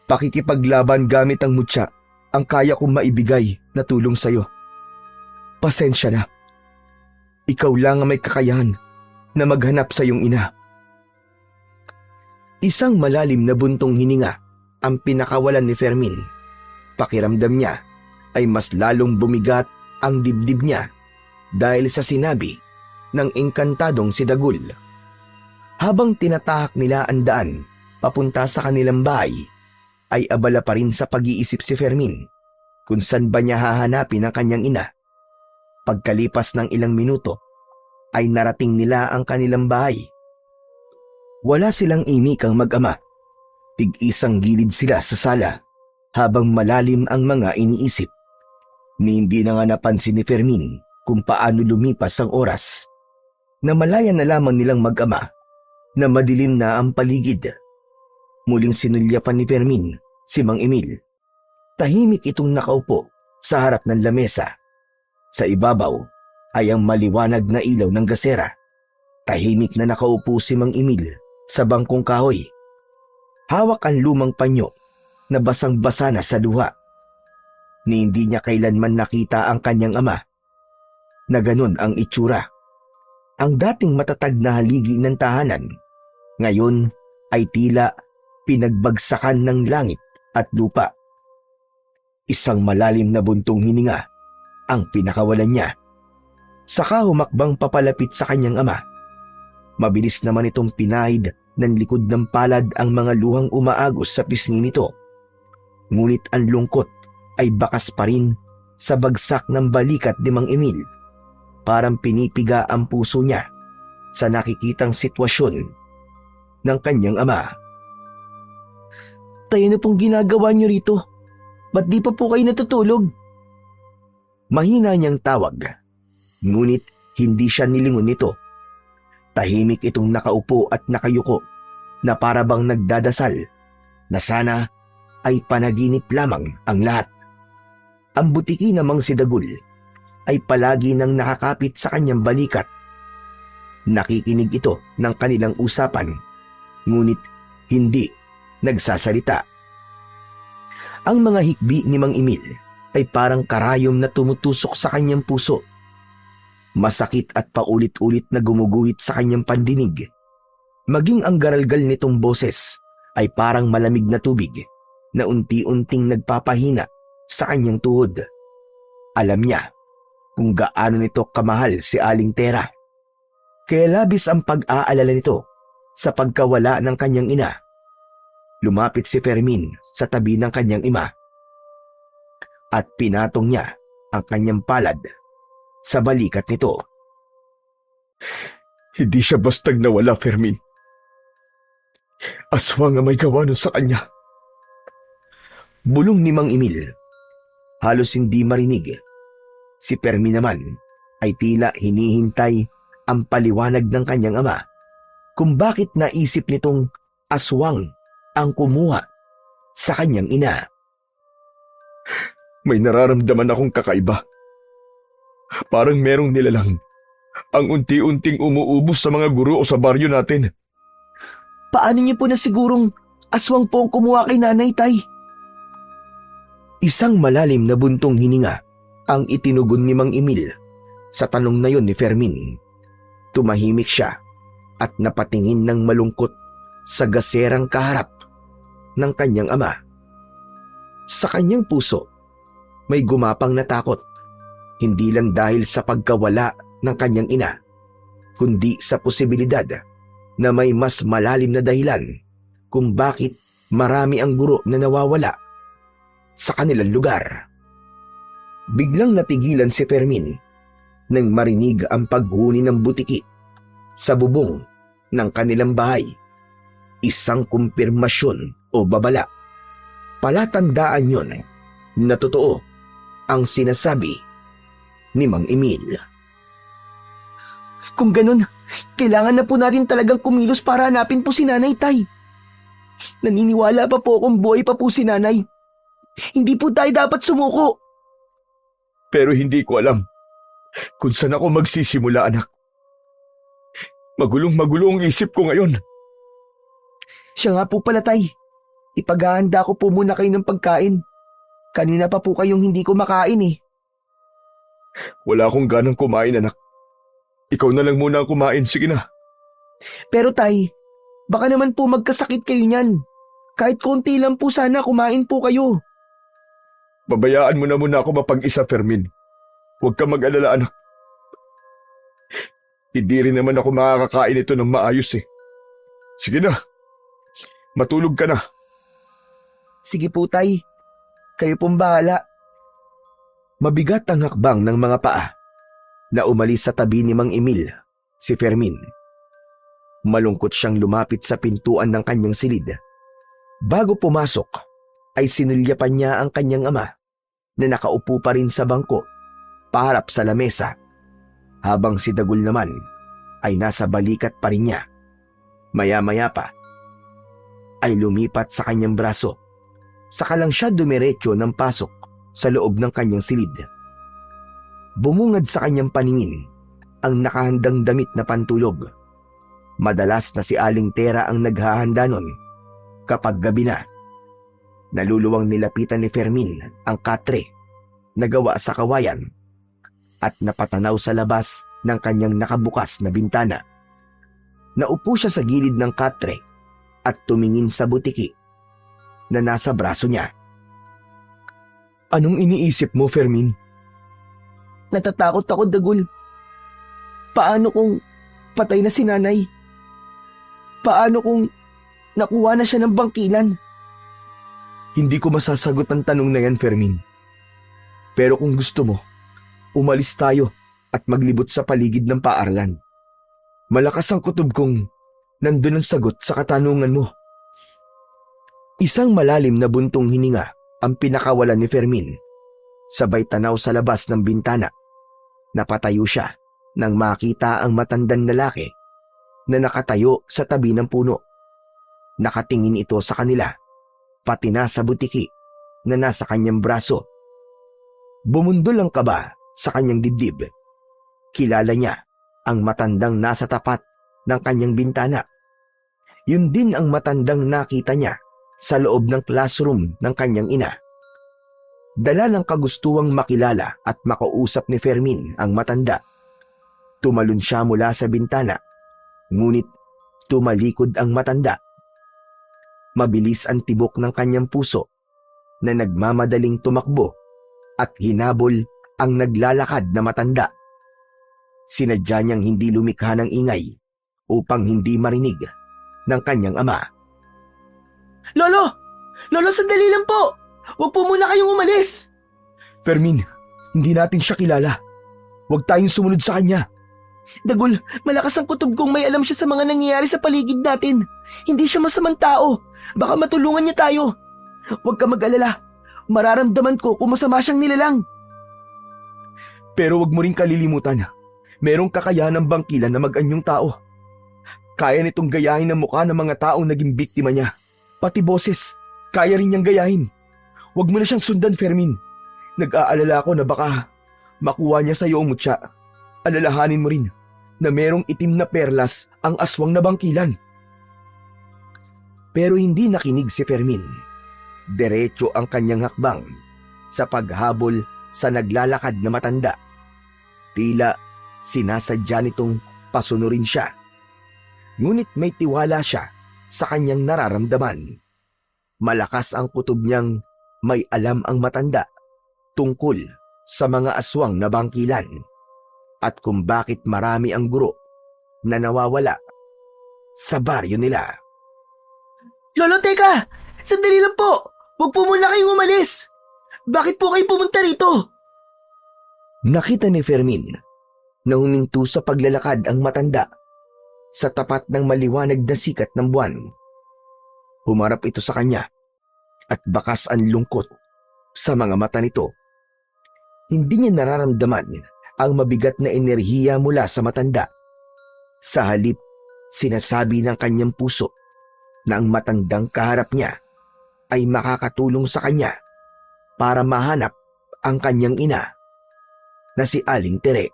Pakikipaglaban gamit ang mutya ang kaya kong maibigay na tulong sa'yo. Pasensya na. Ikaw lang ang may kakayahan na maghanap sa iyong ina. Isang malalim na buntong hininga ang pinakawalan ni Fermin. Pakiramdam niya ay mas lalong bumigat ang dibdib niya dahil sa sinabi ng engkantadong si Dagul. Habang tinatahak nila ang daan papunta sa kanilang bahay, ay abala pa rin sa pag-iisip si Fermin kung saan ba niya hahanapin ang kanyang ina. Pagkalipas ng ilang minuto, ay narating nila ang kanilang bahay. Wala silang imikang mag-ama. Tig-isang gilid sila sa sala habang malalim ang mga iniisip. Hindi na nga napansin ni Fermin kung paano lumipas ang oras. Namalayan na lamang nilang mag-ama na madilim na ang paligid. Muling sinulyapan ni Fermin si Mang Emil. Tahimik itong nakaupo sa harap ng lamesa. Sa ibabaw ay ang maliwanag na ilaw ng gasera. Tahimik na nakaupo si Mang Emil sa bangkong kahoy. Hawak ang lumang panyo na basang-basa na sa luha. Ni hindi niya kailanman nakita ang kanyang ama na ganun ang itsura. Ang dating matatag na haligi ng tahanan, ngayon ay tila pinagbagsakan ng langit at lupa. Isang malalim na buntong hininga ang pinakawalan niya. Saka humakbang papalapit sa kanyang ama. Mabilis naman itong pinahid ng likod ng palad ang mga luhang umaagos sa pisngi nito. Ngunit ang lungkot ay bakas pa rin sa bagsak ng balikat ni Mang Emil. Parang pinipiga ang puso niya sa nakikitang sitwasyon ng kanyang ama. Tayo na pong ginagawa niyo rito. Ba't di pa po kayo natutulog? Mahina niyang tawag. Ngunit hindi siya nilingon nito. Tahimik itong nakaupo at nakayuko na para bang nagdadasal na sana ay panaginip lamang ang lahat. Ang butiki namang si Dagul ay palagi nang nakakapit sa kanyang balikat. Nakikinig ito ng kanilang usapan, ngunit hindi nagsasalita. Ang mga hikbi ni Mang Emil ay parang karayom na tumutusok sa kanyang puso. Masakit at paulit-ulit na gumuguhit sa kanyang pandinig. Maging ang garalgal nitong boses ay parang malamig na tubig na unti-unting nagpapahina sa kanyang tuhod. Alam niya kung gaano nito kamahal si Aling Tera. Kaya labis ang pag-aalala nito sa pagkawala ng kanyang ina. Lumapit si Fermin sa tabi ng kanyang ima at pinatong niya ang kanyang palad sa balikat nito. Hindi siya bastag nawala, Fermin. Aswang ang may gawa nun sa kanya. Bulong ni Mang Emil. Halos hindi marinig. Si Fermin naman ay tila hinihintay ang paliwanag ng kanyang ama kung bakit naisip nitong aswang ang kumuha sa kanyang ina. May nararamdaman akong kakaiba. Parang merong nilalang ang unti-unting umuubos sa mga guro o sa baryo natin. Paano niyo po na sigurong aswang po ang kumuha kay nanay, tay? Isang malalim na buntong hininga ang itinugon ni Mang Emil sa tanong na yon ni Fermin. Tumahimik siya at napatingin ng malungkot sa gaserang kaharap ng kanyang ama. Sa kanyang puso, may gumapang na takot, hindi lang dahil sa pagkawala ng kanyang ina, kundi sa posibilidad na may mas malalim na dahilan kung bakit marami ang guro na nawawala sa kanilang lugar. Biglang natigilan si Fermin nang marinig ang paghuni ng butiki sa bubong ng kanilang bahay. Isang kumpirmasyon o babala. Palatandaan yon na totoo ang sinasabi ni Mang Emil. Kung ganun, kailangan na po natin talagang kumilos para hanapin po si nanay, tay. Naniniwala pa po akong buhay pa po si nanay. Hindi po tayo dapat sumuko. Pero hindi ko alam kung saan ako magsisimula, anak. Magulong-magulo ang isip ko ngayon. Siya nga po pala, tay. Ipaghahanda ko po muna kayo ng pagkain. Kanina pa po kayong hindi kumakain eh. Wala akong ganang kumain, anak. Ikaw na lang muna ang kumain, sige na. Pero tay, baka naman po magkasakit kayo niyan. Kahit konti lang po sana kumain po kayo. Babayaan mo na muna ako mapag-isa, Fermin. Huwag ka mag-alala, anak. Hindi rin naman ako makakakain ito ng maayos eh. Sige na, matulog ka na. Sige po, tay. Kayo pong bahala. Mabigat ang hakbang ng mga paa na umalis sa tabi ni Mang Emil, si Fermin. Malungkot siyang lumapit sa pintuan ng kanyang silid. Bago pumasok, ay sinulyapan niya ang kanyang ama na nakaupo pa rin sa bangko, paharap sa lamesa, habang si Dagul naman ay nasa balikat pa rin niya. Maya-maya pa, ay lumipat sa kanyang braso. Saka lang siya dumiretso ng pasok sa loob ng kanyang silid. Bumungad sa kanyang paningin ang nakahandang damit na pantulog. Madalas na si Aling Tera ang naghahanda nun kapag gabi na. Naluluwang nilapitan ni Fermin ang katre na gawa sa kawayan at napatanaw sa labas ng kanyang nakabukas na bintana. Naupo siya sa gilid ng katre at tumingin sa butiki na nasa braso niya. Anong iniisip mo, Fermin? Natatakot ako, Dagul. Paano kung patay na si nanay? Paano kung nakuha na siya ng bangkilan? Hindi ko masasagot ang tanong na yan, Fermin. Pero kung gusto mo, umalis tayo at maglibot sa paligid ng paaralan. Malakas ang kutob kong nandun ang sagot sa katanungan mo. Isang malalim na buntong hininga ang pinakawalan ni Fermin. Sabay tanaw sa labas ng bintana. Napatayo siya nang makita ang matandang lalaki na nakatayo sa tabi ng puno. Nakatingin ito sa kanila, pati na sa butiki na nasa kanyang braso. Bumundol ang kaba sa kanyang dibdib. Kilala niya ang matandang nasa tapat ng kanyang bintana. Yun din ang matandang nakita niya sa loob ng classroom ng kanyang ina. Dala ng kagustuhang makilala at makausap ni Fermin ang matanda. Tumalon siya mula sa bintana, ngunit tumalikod ang matanda. Mabilis ang tibok ng kanyang puso na nagmamadaling tumakbo at hinabol ang naglalakad na matanda. Sinadya niyang hindi lumikha ng ingay upang hindi marinig ng kanyang ama. Lolo! Lolo, sandali lang po! Huwag po muna kayong umalis! Fermin, hindi natin siya kilala. Huwag tayong sumunod sa kanya. Dagul, malakas ang kutob kong may alam siya sa mga nangyayari sa paligid natin. Hindi siya masamang tao. Baka matulungan niya tayo. Huwag ka mag-alala. Mararamdaman ko kung masama siyang nilalang. Pero huwag mo rin kalilimutan, merong kakayahan ng bangkilan na mag-anyong tao. Kaya nitong gayahin ang mukha ng mga taong naging biktima niya. Pati boses, kaya rin niyang gayahin. Huwag mo na siyang sundan, Fermin. Nag-aalala ako na baka makuha niya sa iyo ang mutya. Alalahanin mo rin na merong itim na perlas ang aswang na bangkilan. Pero hindi nakinig si Fermin. Diretso ang kanyang hakbang sa paghabol sa naglalakad na matanda. Tila sinasadya nitong pasunurin siya. Ngunit may tiwala siya sa kanyang nararamdaman. Malakas ang kutob niyang may alam ang matanda tungkol sa mga aswang na bangkilan at kung bakit marami ang guro na nawawala sa baryo nila. Lolo, teka! Sandali lang po! Huwag po muna kayong umalis! Bakit po kayo pumunta rito? Nakita ni Fermin na huminto sa paglalakad ang matanda sa tapat ng maliwanag na sikat ng buwan. Humarap ito sa kanya at bakas ang lungkot sa mga mata nito. Hindi niya nararamdaman ang mabigat na enerhiya mula sa matanda. Sa halip, sinasabi ng kanyang puso na ang matandang kaharap niya ay makakatulong sa kanya para mahanap ang kanyang ina na si Aling Tere.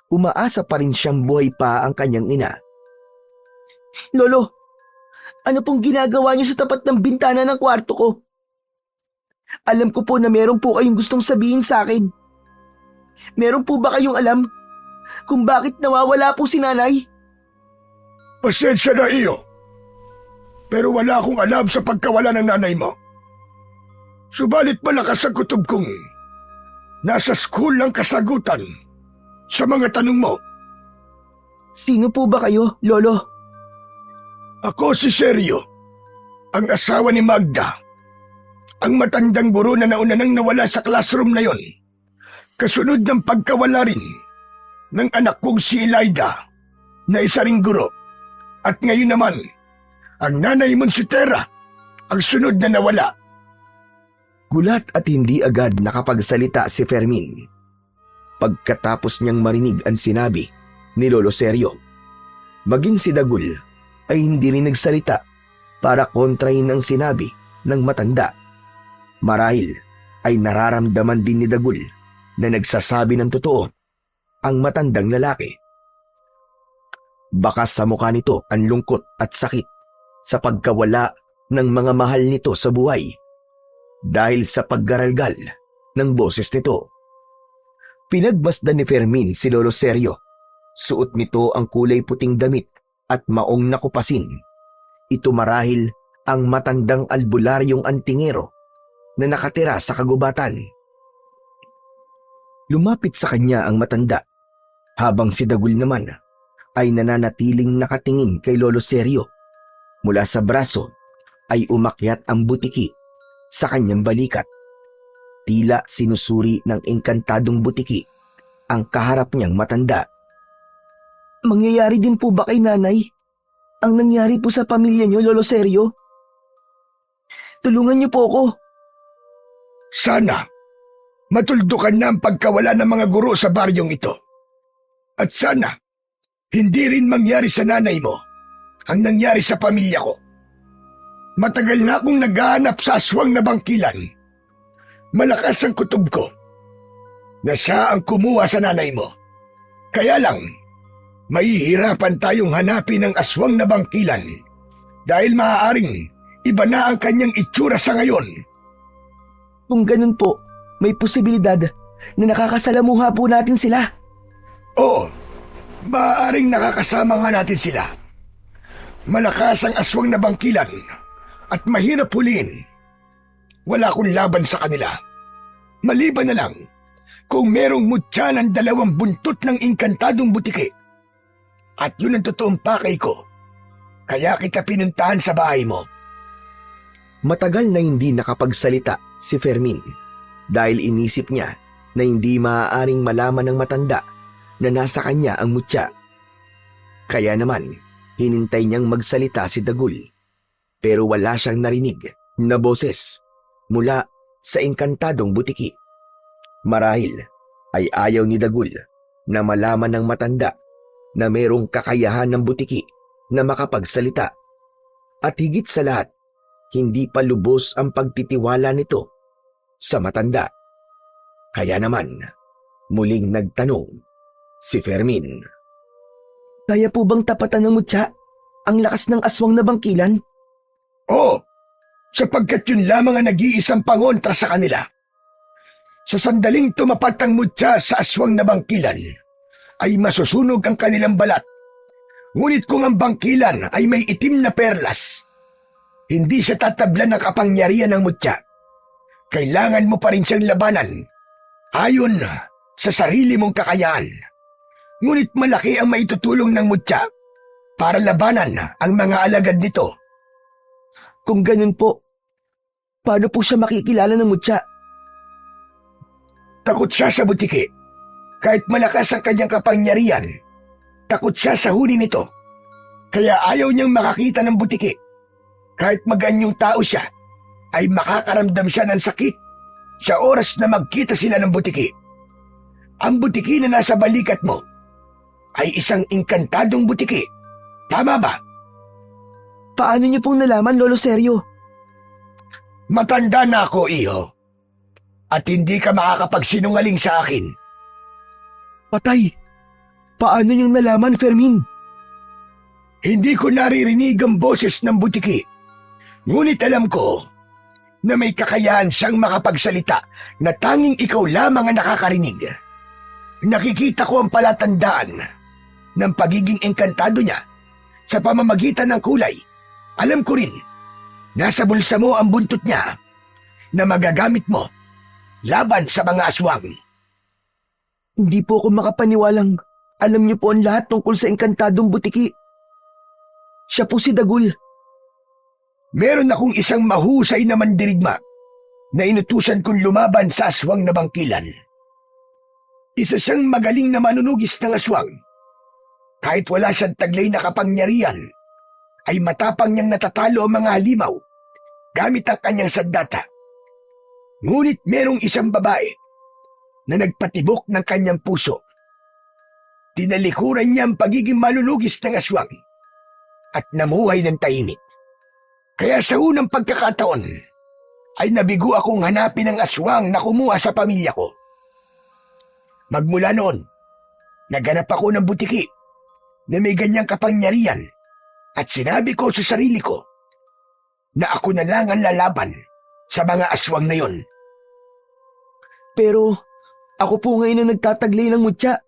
Umaasa pa rin siyang buhay pa ang kanyang ina. Lolo, ano pong ginagawa niyo sa tapat ng bintana ng kwarto ko? Alam ko po na meron po kayong gustong sabihin sa akin. Meron po ba kayong alam kung bakit nawawala po si nanay? Pasensya na iyo. Pero wala akong alam sa pagkawala ng nanay mo. Subalit malakas ang kutob kong nasa school ng kasagutan sa mga tanong mo. Sino po ba kayo, Lolo? Ako si Sergio, ang asawa ni Magda. Ang matandang guro na nauna nang nawala sa classroom na yon. Kasunod ng pagkawala rin ng anak kong si Elida na isa ring guro. At ngayon naman, ang nanay mong si Tera ang sunod na nawala. Gulat at hindi agad nakapagsalita si Fermin. Pagkatapos niyang marinig ang sinabi ni Lolo Sergio, maging si Dagul ay hindi rin nagsalita para kontrahin ang sinabi ng matanda. Marahil ay nararamdaman din ni Dagul na nagsasabi ng totoo ang matandang lalaki. Baka sa mukha nito ang lungkot at sakit sa pagkawala ng mga mahal nito sa buhay dahil sa paggaralgal ng boses nito. Pinagmasdan ni Fermin si Lolo Sergio. Suot nito ang kulay puting damit at maong nakupasin. Ito marahil ang matandang albularyong antingero na nakatira sa kagubatan. Lumapit sa kanya ang matanda, habang si Dagul naman ay nananatiling nakatingin kay Lolo Sergio. Mula sa braso ay umakyat ang butiki sa kanyang balikat. Tila sinusuri ng engkantadong butiki ang kaharap niyang matanda. Mangyayari din po ba kay nanay ang nangyari po sa pamilya niyo, Lolo Sergio? Tulungan niyo po ako. Sana matuldukan na ang pagkawala ng mga guro sa baryong ito. At sana hindi rin mangyari sa nanay mo ang nangyari sa pamilya ko. Matagal na akong naghahanap sa aswang na bangkilan. Malakas ang kutob ko na siya ang kumuha sa nanay mo. Kaya lang, mahihirapan tayong hanapin ang aswang na bangkilan dahil maaaring iba na ang kanyang itsura sa ngayon. Kung ganun po, may posibilidad na nakakasalamuha po natin sila. Oo, maaaring nakakasama nga natin sila. Malakas ang aswang na bangkilan at mahirap huliin. Wala akong laban sa kanila. Maliban na lang kung merong mutya ng 2 buntot ng inkantadong butiki. At yun ang totoong pakay ko. Kaya kita pinuntahan sa bahay mo. Matagal na hindi nakapagsalita si Fermin dahil inisip niya na hindi maaaring malaman ng matanda na nasa kanya ang mutya. Kaya naman, hinintay niyang magsalita si Dagul. Pero wala siyang narinig na boses mula sa inkantadong butiki. Marahil ay ayaw ni Dagul na malaman ng matanda na merong kakayahan ng butiki na makapagsalita. At higit sa lahat, hindi pa lubos ang pagtitiwala nito sa matanda. Kaya naman, muling nagtanong si Fermin. Kaya po bang tapatan ng mutya ang lakas ng aswang na bangkilan? Oo, sapagkat yun lamang ang nag-iisang pangontra sa kanila. Sa sandaling tumapat ang mutya sa aswang na bangkilan, ay masusunog ang kanilang balat. Ngunit kung ang bangkilan ay may itim na perlas, hindi siya tatablan ng kapangyarihan ng mutya. Kailangan mo pa rin siyang labanan, ayon sa sarili mong kakayahan. Ngunit malaki ang maitutulong ng mutya para labanan ang mga alagad nito. Kung ganun po, paano po siya makikilala ng mutya? Takot siya sa butiki. Kahit malakas ang kanyang kapangyarihan, takot siya sa huni nito. Kaya ayaw niyang makakita ng butiki. Kahit maganyong tao siya, ay makakaramdam siya ng sakit sa oras na magkita sila ng butiki. Ang butiki na nasa balikat mo ay isang inkantadong butiki. Tama ba? Paano niyo pong nalaman, Lolo Seryo? Matanda na ako, iho. At hindi ka makakapagsinungaling sa akin. Patay! Paano niyong nalaman, Fermin? Hindi ko naririnig ang boses ng butiki. Ngunit alam ko na may kakayahan siyang makapagsalita na tanging ikaw lamang ang nakakarinig. Nakikita ko ang palatandaan ng pagiging engkantado niya sa pamamagitan ng kulay. Alam ko rin, nasa bulsa mo ang buntot niya na magagamit mo laban sa mga aswang. Hindi po ako makapaniwalang alam niyo po ang lahat tungkol sa engkantadong butiki. Siya po si Dagul. Meron akong isang mahusay na mandirigma na inutusan kong lumaban sa aswang na bangkilan. Isa siyang magaling na manunugis ng aswang. Kahit wala siyang taglay na kapangyarihan, ay matapang niyang natatalo ang mga halimaw gamit ang kanyang sandata. Ngunit merong isang babae na nagpatibok ng kanyang puso. Tinalikuran niya ang pagiging manunugis ng aswang at namuhay ng tahimik. Kaya sa unang pagkakataon ay nabigo akong hanapin ang aswang na kumuha sa pamilya ko. Magmula noon, naghanap ako ng butiki na may ganyang kapangyarihan at sinabi ko sa sarili ko na ako na lang ang lalaban sa mga aswang na yon. Pero ako po ngayon ang nagtataglay ng mutya.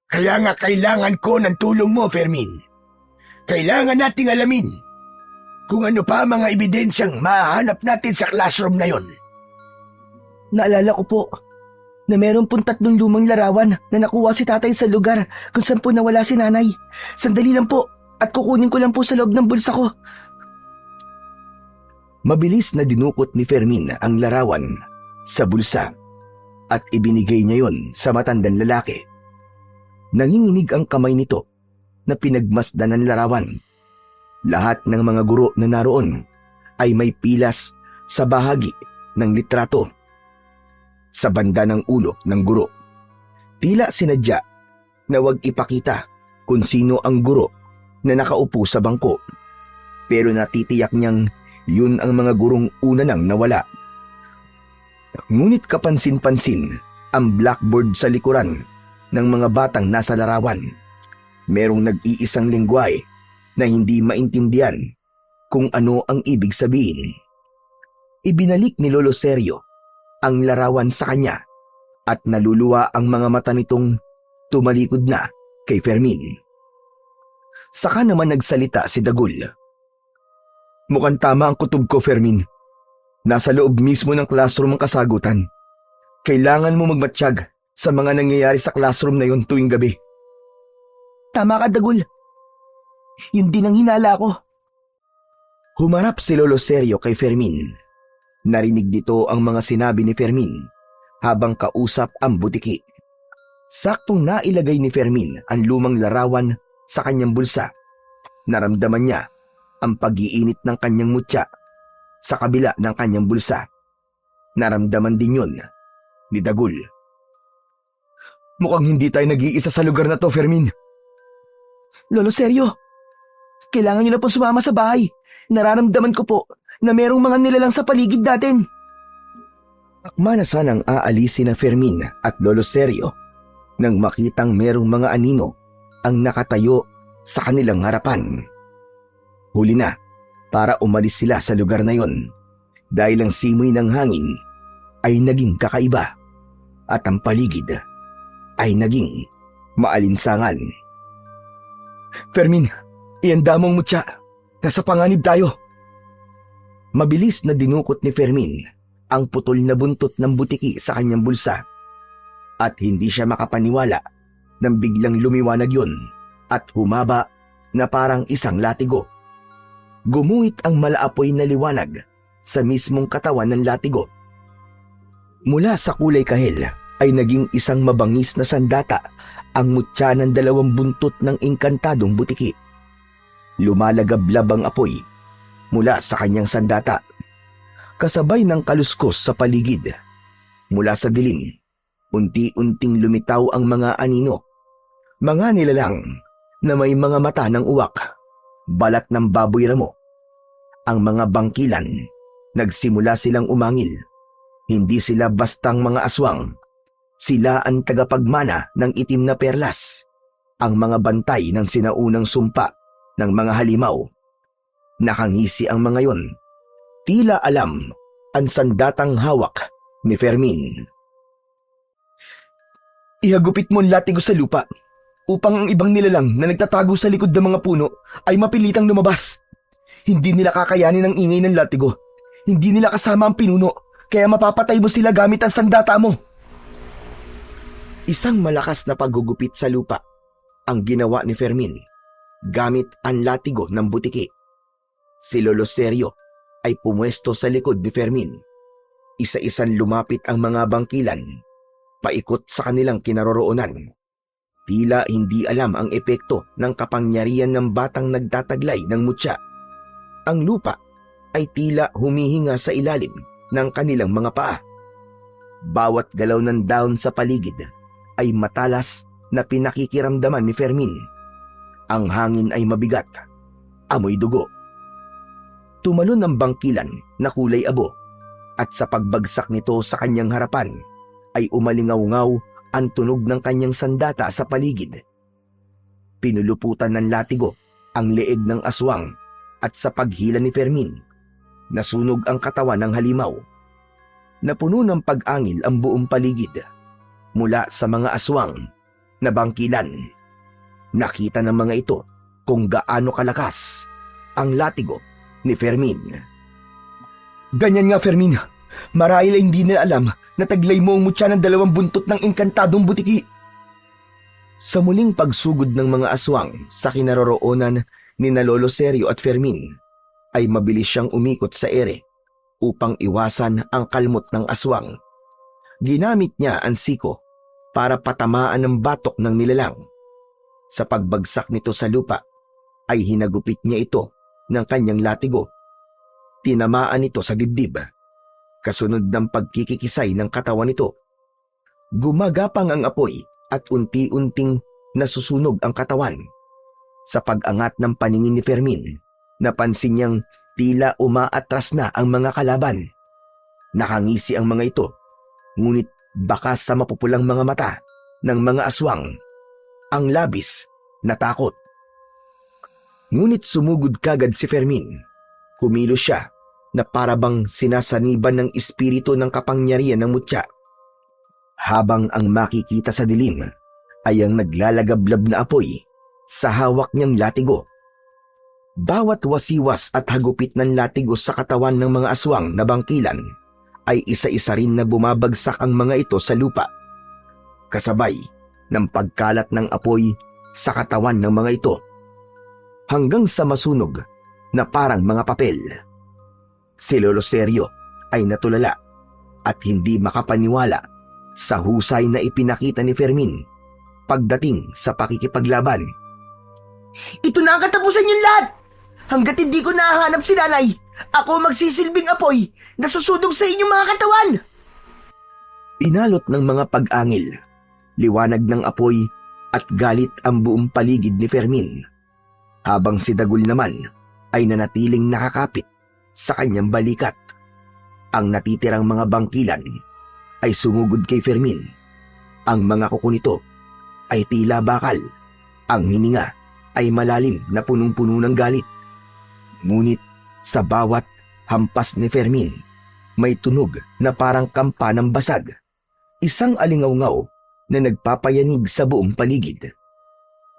Kaya nga kailangan ko ng tulong mo, Fermin. Kailangan nating alamin kung ano pa ang mga ebidensyang mahanap natin sa classroom na yon. Naalala ko po na meron pong 3 lumang larawan na nakuha si tatay sa lugar kung saan po nawala si nanay. Sandali lang po at kukunin ko lang po sa loob ng bulsa ko. Mabilis na dinukot ni Fermin ang larawan sa bulsa at ibinigay niya yon sa matandang lalaki. Nanginginig ang kamay nito na pinagmasdan ng larawan. Lahat ng mga guro na naroon ay may pilas sa bahagi ng litrato. Sa banda ng ulo ng guro, tila sinadya na wag ipakita kung sino ang guro na nakaupo sa bangko. Pero natitiyak niyang yun ang mga gurong una nang nawala. Ngunit kapansin-pansin ang blackboard sa likuran ng mga batang nasa larawan. Merong nag-iisang lingwahe na hindi maintindihan kung ano ang ibig sabihin. Ibinalik ni Lolo Seryo ang larawan sa kanya at naluluwa ang mga mata nitong tumalikod na kay Fermin. Saka naman nagsalita si Dagul. Mukhang tama ang kutob ko, Fermin. Nasa loob mismo ng classroom ang kasagutan. Kailangan mo magmatsyag sa mga nangyayari sa classroom na yon tuwing gabi. Tama ka, Dagul. Yun din ang hinala ko. Humarap si Lolo Sergio kay Fermin. Narinig nito ang mga sinabi ni Fermin habang kausap ang butiki. Saktong nailagay ni Fermin ang lumang larawan sa kanyang bulsa. Naramdaman niya ang pag-iinit ng kanyang mutya sa kabila ng kanyang bulsa. Naramdaman din yun ni Dagul. Mukhang hindi tayo nag-iisa sa lugar na to, Fermin. Lolo Sergio, kailangan niyo na po sumama sa bahay. Nararamdaman ko po na merong mga nilalang sa paligid natin. Akma na sanang aalisin na Fermin at Lolo Sergio nang makitang merong mga anino ang nakatayo sa kanilang harapan. Huli na para umalis sila sa lugar na yon dahil ang simoy ng hangin ay naging kakaiba at ang paligid ay naging maalinsangan. Fermin, ihanda mong mutya. Nasa panganib tayo. Mabilis na dinukot ni Fermin ang putol na buntot ng butiki sa kanyang bulsa at hindi siya makapaniwala nang biglang lumiwanag yun at humaba na parang isang latigo. Gumuhit ang malaapoy na liwanag sa mismong katawan ng latigo. Mula sa kulay kahel ay naging isang mabangis na sandata ang mutya ng dalawang buntot ng engkantadong butiki. Lumalagablab ang apoy mula sa kanyang sandata, kasabay ng kaluskos sa paligid. Mula sa dilim, unti-unting lumitaw ang mga anino, mga nilalang na may mga mata ng uwak, balat ng baboy ramo. Ang mga bangkilan, nagsimula silang umangil. Hindi sila bastang mga aswang. Sila ang tagapagmana ng itim na perlas, ang mga bantay ng sinaunang sumpa ng mga halimaw. Nakangisi ang mga yon. Tila alam ang sandatang hawak ni Fermin. Ihagupit mo ang latigo sa lupa upang ang ibang nilalang na nagtatago sa likod ng mga puno ay mapilitang lumabas. Hindi nila kakayanin ang ingay ng latigo. Hindi nila kasama ang pinuno, kaya mapapatay mo sila gamit ang sandata mo. Isang malakas na paggugupit sa lupa ang ginawa ni Fermin gamit ang latigo ng butiki. Si Lolo Sergio ay pumwesto sa likod ni Fermin. Isa-isang lumapit ang mga bangkilan, paikot sa kanilang kinaroroonan. Tila hindi alam ang epekto ng kapangyarihan ng batang nagtataglay ng mutya. Ang lupa ay tila humihinga sa ilalim ng kanilang mga paa. Bawat galaw ng dahon sa paligid ay matalas na pinakikiramdaman ni Fermin. Ang hangin ay mabigat, amoy dugo. Tumalon ang bangkilan na kulay abo at sa pagbagsak nito sa kanyang harapan ay umalingaw-ngaw ang tunog ng kanyang sandata sa paligid. Pinuluputan ng latigo ang leeg ng aswang at sa paghila ni Fermin, nasunog ang katawan ng halimaw. Napuno ng pag-angil ang buong paligid mula sa mga aswang na bangkilan. Nakita ng mga ito kung gaano kalakas ang latigo ni Fermin. Ganyan nga, Fermin. Marahil ay hindi nila alam na taglay mo ang mutya ng dalawang buntot ng engkantadong butiki. Sa muling pagsugod ng mga aswang sa kinaroroonan ni Lolo Sergio at Fermin, ay mabilis siyang umikot sa ere upang iwasan ang kalmot ng aswang. Ginamit niya ang siko para patamaan ng batok ng nilalang. Sa pagbagsak nito sa lupa, ay hinagupit niya ito ng kanyang latigo. Tinamaan ito sa dibdib. Kasunod ng pagkikikisay ng katawan nito, gumagapang ang apoy at unti-unting nasusunog ang katawan. Sa pag-angat ng paningin ni Fermin, napansin niyang tila umaatras na ang mga kalaban. Nakangisi ang mga ito, ngunit bakas sa mapupulang mga mata ng mga aswang ang labis na takot. Ngunit sumugod kagad si Fermin. Kumilos siya na parabang sinasaniban ng espiritu ng kapangyarihan ng mutya. Habang ang makikita sa dilim ay ang naglalagablab na apoy sa hawak niyang latigo. Bawat wasiwas at hagupit ng latigo sa katawan ng mga aswang na bangkilan ay isa-isa rin na bumabagsak ang mga ito sa lupa. Kasabay ng pagkalat ng apoy sa katawan ng mga ito hanggang sa masunog na parang mga papel. Si Lolo Sergio ay natulala at hindi makapaniwala sa husay na ipinakita ni Fermin pagdating sa pakikipaglaban. Ito na ang katapusan yung lahat! Hanggat hindi ko nahahanap si nanay, ako magsisilbing apoy na susunog sa inyong mga katawan! Pinalot ng mga pag-angil, liwanag ng apoy at galit ang buong paligid ni Fermin, habang si Dagul naman ay nanatiling nakakapit sa kanyang balikat. Ang natitirang mga bangkilan ay sumugod kay Fermin. Ang mga kuko nito ay tila bakal. Ang hininga ay malalim na punong-puno ng galit. Ngunit sa bawat hampas ni Fermin, may tunog na parang kampanang basag. Isang alingawngaw na nagpapayanig sa buong paligid.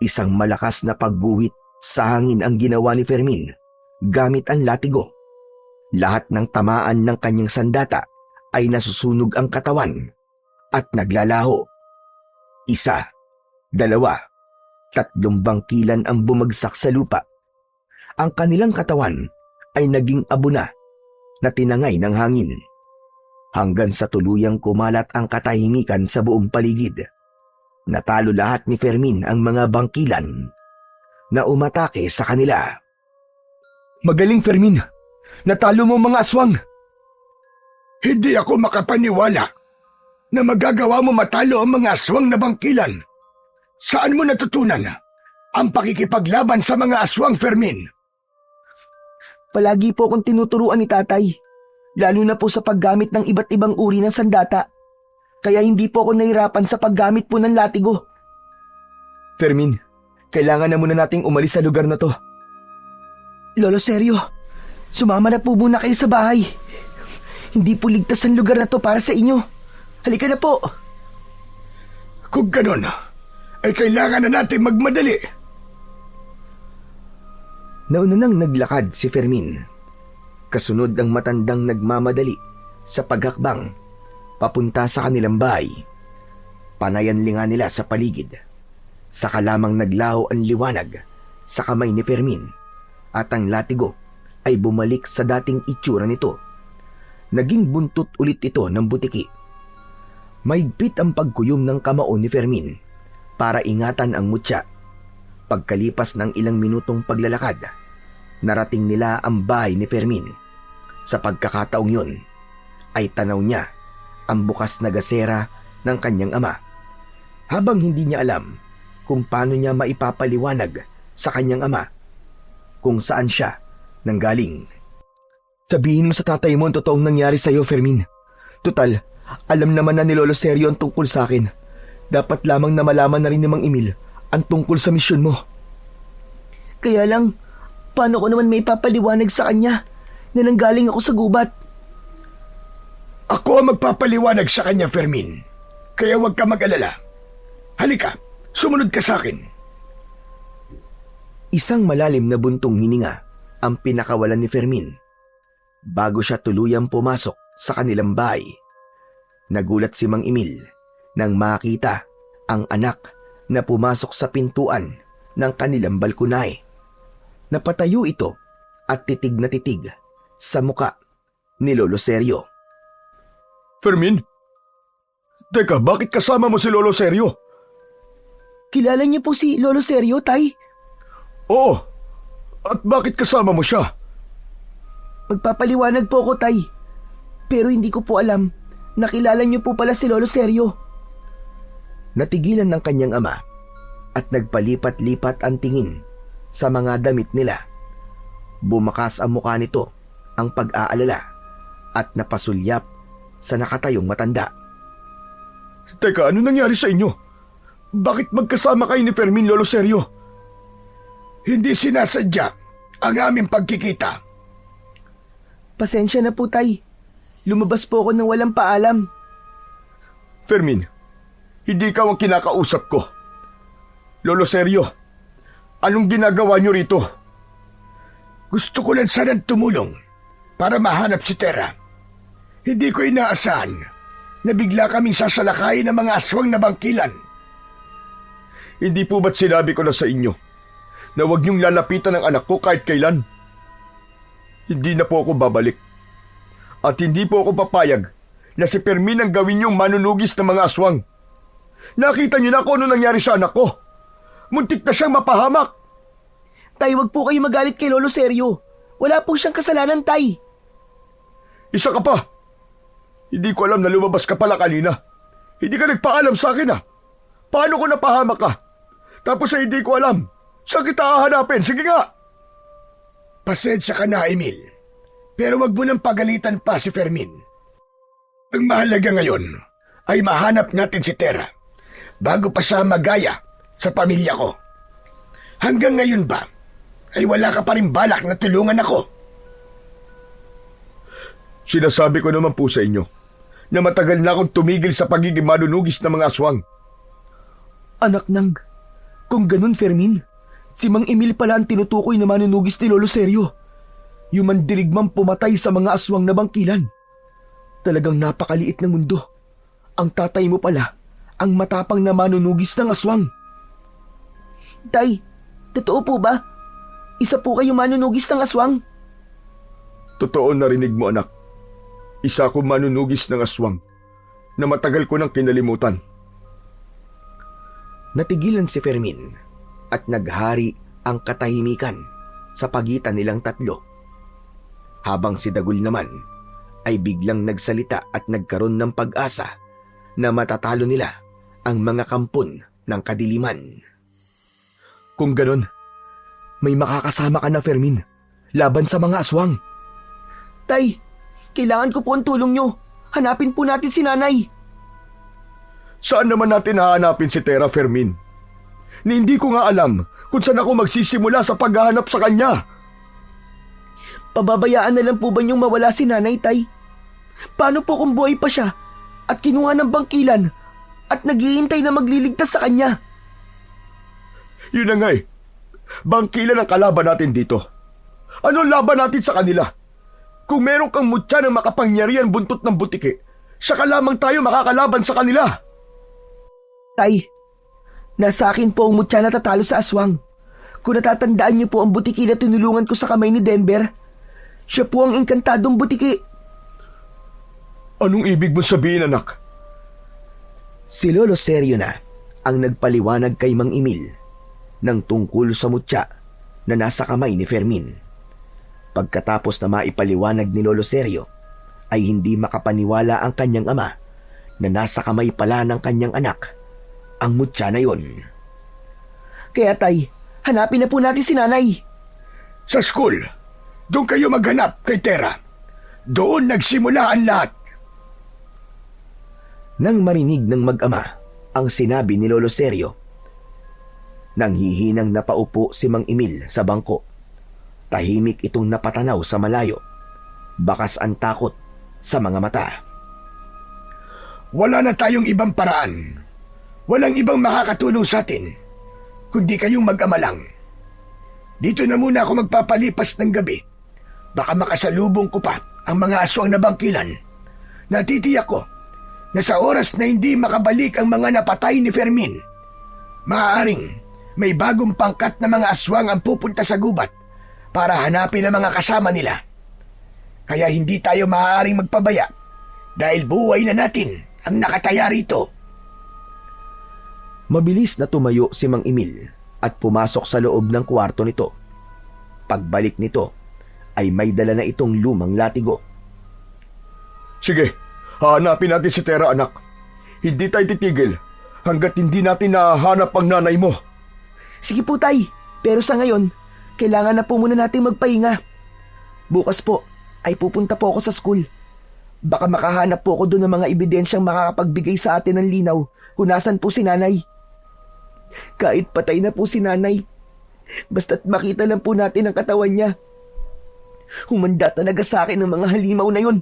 Isang malakas na pagbuwit sa hangin ang ginawa ni Fermin gamit ang latigo. Lahat ng tamaan ng kanyang sandata ay nasusunog ang katawan at naglalaho. 1, 2, 3 bangkilan ang bumagsak sa lupa. Ang kanilang katawan ay naging abo na tinangay ng hangin, hanggang sa tuluyang kumalat ang katahimikan sa buong paligid. Natalo lahat ni Fermin ang mga bangkilan na umatake sa kanila. Magaling, Fermin! Natalo mo mga aswang! Hindi ako makapaniwala na magagawa mo matalo ang mga aswang na bangkilan. Saan mo natutunan ang pakikipaglaban sa mga aswang, Fermin? Palagi po akong tinuturuan ni tatay, lalo na po sa paggamit ng iba't ibang uri ng sandata. Kaya hindi po ako nahirapan sa paggamit po ng latigo. Fermin, kailangan na muna nating umalis sa lugar na to. Lolo Sergio, sumama na po muna kayo sa bahay. Hindi po ligtas ang lugar na to para sa inyo. Halika na po. Kung ganon, ay kailangan na natin magmadali. Nauna nang naglakad si Fermin. Kasunod ang matandang nagmamadali sa paghakbang papunta sa kanilang bahay. Panayanlingan nila sa paligid. Saka lamang naglaho ang liwanag sa kamay ni Fermin at ang latigo ay bumalik sa dating itsura nito. Naging buntot ulit ito ng butiki. Mahigpit ang pagkuyom ng kamao ni Fermin para ingatan ang mutya. Pagkalipas ng ilang minutong paglalakad, narating nila ang bahay ni Fermin. Sa pagkakataong yun, ay tanaw niya ang bukas na gasera ng kanyang ama, habang hindi niya alam kung paano niya maipapaliwanag sa kanyang ama kung saan siya nanggaling. Sabihin mo sa tatay mo ang totoong nangyari sa iyo, Fermin. Tutal, alam naman na ni Lolo Sergio ang tungkol sa akin. Dapat lamang na malaman na rin ni Mang Emil ang tungkol sa misyon mo. Kaya lang, paano ko naman may papaliwanag sa kanya na nanggaling ako sa gubat? Ako ang magpapaliwanag sa kanya, Fermin. Kaya huwag ka mag-alala. Halika, sumunod ka sa akin. Isang malalim na buntong hininga ang pinakawalan ni Fermin bago siya tuluyang pumasok sa kanilang bahay. Nagulat si Mang Emil nang makita ang anak na pumasok sa pintuan ng kanilang balkonahe. Napatayo ito at titig na titig sa muka ni Lolo Sergio. Fermin? Teka, bakit kasama mo si Lolo Sergio? Kilala niyo po si Lolo Sergio, Tay? Oo. At bakit kasama mo siya? Magpapaliwanag po ako, Tay. Pero hindi ko po alam na kilala niyo po pala si Lolo Sergio. Natigilan ng kanyang ama at nagpalipat-lipat ang tingin sa mga damit nila. Bumakas ang mukha nito ang pag-aalala at napasulyap sa nakatayong matanda. Teka, ano nangyari sa inyo? Bakit magkasama kayo ni Fermin, Lolo Sergio? Hindi sinasadya ang aming pagkikita. Pasensya na po, Tay. Lumabas po ako nang walang paalam. Fermin, hindi ikaw ang kinakausap ko. Lolo Sergio, anong ginagawa niyo rito? Gusto ko lang sanang tumulong para mahanap si Terra. Hindi ko inaasahan na bigla kaming sasalakayin ng mga aswang na bangkilan. Hindi po ba't sinabi ko na sa inyo na huwag niyong lalapitan ang anak ko kahit kailan? Hindi na po ako babalik. At hindi po ako papayag na si Fermin ang gawin niyong manunugis ng mga aswang. Nakita niyo na kung ano nangyari sa anak ko. Muntik na siyang mapahamak. Tay, wag po kayo magalit kay Lolo Sergio. Wala po siyang kasalanan, Tay. Isa ka pa. Hindi ko alam na lumabas ka pala kanina. Hindi ka nagpaalam sa akin Paano ko napahamak ka? Tapos ay hindi ko alam. Saan kita hahanapin? Sige nga. Pasensya ka na, Emil. Pero wag mo nang pagalitan pa si Fermin. Ang mahalaga ngayon ay mahanap natin si Tera bago pa siya magaya sa pamilya ko. Hanggang ngayon ba ay wala ka pa rin balak na tulungan ako? Sinasabi ko naman po sa inyo na matagal na akong tumigil sa pagiging manunugis ng mga aswang. Anak nang, kung ganun Fermin, si Mang Emil pala ang tinutukoy na manunugis ni Lolo Sergio. Yung mandirigmang pumatay sa mga aswang na bangkilan. Talagang napakaliit ng mundo. Ang tatay mo pala, ang matapang na manunugis ng aswang. Tay, totoo po ba? Isa po kayo manunugis ng aswang? Totoo, narinig mo, anak. Isa akong manunugis ng aswang na matagal ko nang kinalimutan. Natigilan si Fermin at naghari ang katahimikan sa pagitan nilang tatlo. Habang si Dagul naman ay biglang nagsalita at nagkaroon ng pag-asa na matatalo nila ang mga kampon ng kadiliman. Kung ganon, may makakasama ka na, Fermin, laban sa mga aswang. Tay, kailangan ko po ang tulong nyo. Hanapin po natin si nanay. Saan naman natin hahanapin si Tera, Fermin? Ni hindi ko nga alam kung saan ako magsisimula sa paghahanap sa kanya. Pababayaan na lang po ba niyong mawala si nanay, Tay? Paano po kung buhay pa siya at kinuha ng bangkilan at naghihintay na magliligtas sa kanya? Yun na nga Bangkilan ang kalaban natin dito. Anong laban natin sa kanila? Kung meron kang mutya ng makapangyarihan buntot ng butiki, saka lamang tayo makakalaban sa kanila. Tay, nasa akin po ang mutya na tatalo sa aswang. Kung natatandaan niyo po ang butiki na tinulungan ko sa kamay ni Denver, siya po ang engkantadong butiki. Anong ibig mo sabihin, anak? Si Lolo Sergio na ang nagpaliwanag kay Mang Emil ng tungkol sa mutya na nasa kamay ni Fermin. Pagkatapos na maipaliwanag ni Lolo Sergio, ay hindi makapaniwala ang kanyang ama na nasa kamay pala ng kanyang anak ang mutya na yon. Kaya tay, hanapin na po natin si nanay. Sa school, doon kayo maghanap kay Tera. Doon nagsimula ang lahat. Nang marinig ng mag-ama ang sinabi ni Lolo Sergio, nanghihinang napaupo si Mang Emil sa bangko. Tahimik itong napatanaw sa malayo. Bakas ang takot sa mga mata. Wala na tayong ibang paraan. Walang ibang makakatulong sa atin, kundi kayong mag-ama lang. Dito na muna ako magpapalipas ng gabi. Baka makasalubong ko pa ang mga aswang na bangkilan. Natitiyak ko na sa oras na hindi makabalik ang mga napatay ni Fermin, maaaring may bagong pangkat na mga aswang ang pupunta sa gubat para hanapin ang mga kasama nila. Kaya hindi tayo maaaring magpabaya dahil buhay na natin ang nakataya rito. Mabilis na tumayo si Mang Emil at pumasok sa loob ng kwarto nito. Pagbalik nito ay may dala na itong lumang latigo. Sige, hahanapin natin si Tera, anak. Hindi tayo titigil hanggat hindi natin nahahanap ang nanay mo. Sige po tay, pero sa ngayon, kailangan na po muna natin magpahinga. Bukas po ay pupunta po ako sa school. Baka makahanap po ako doon ng mga ebidensyang makakapagbigay sa atin ng linaw kung nasan po si nanay. Kahit patay na po si nanay, basta't makita lang po natin ang katawan niya. Humanda talaga sa akin ng mga halimaw na yun.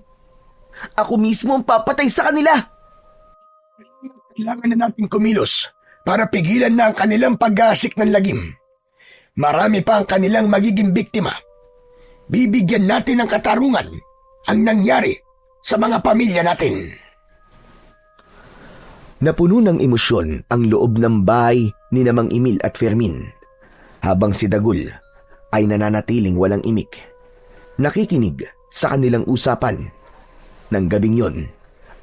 Ako mismo ang papatay sa kanila. Kailangan na natin kumilos para pigilan na ang kanilang pag-aasik ng lagim. Marami pa ang kanilang magiging biktima. Bibigyan natin ng katarungan ang nangyari sa mga pamilya natin. Napuno ng emosyon ang loob ng bahay ni Mang Emil at Fermin, habang si Dagul ay nananatiling walang imik, nakikinig sa kanilang usapan. Nang gabing yon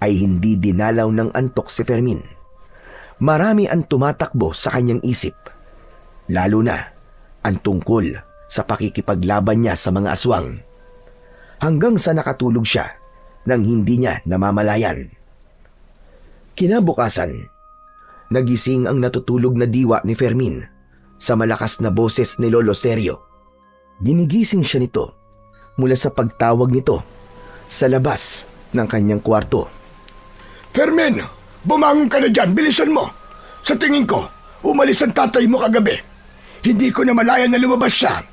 ay hindi dinalaw ng antok si Fermin. Marami ang tumatakbo sa kanyang isip, lalo na ang tungkol sa pakikipaglaban niya sa mga aswang, hanggang sa nakatulog siya nang hindi niya namamalayan. Kinabukasan, nagising ang natutulog na diwa ni Fermin sa malakas na boses ni Lolo Sergio. Ginigising siya nito mula sa pagtawag nito sa labas ng kanyang kwarto. Fermin, bumangon ka na dyan, bilisan mo. Sa tingin ko, umalis ang tatay mo kagabi. Hindi ko na malaya na lumabas siya.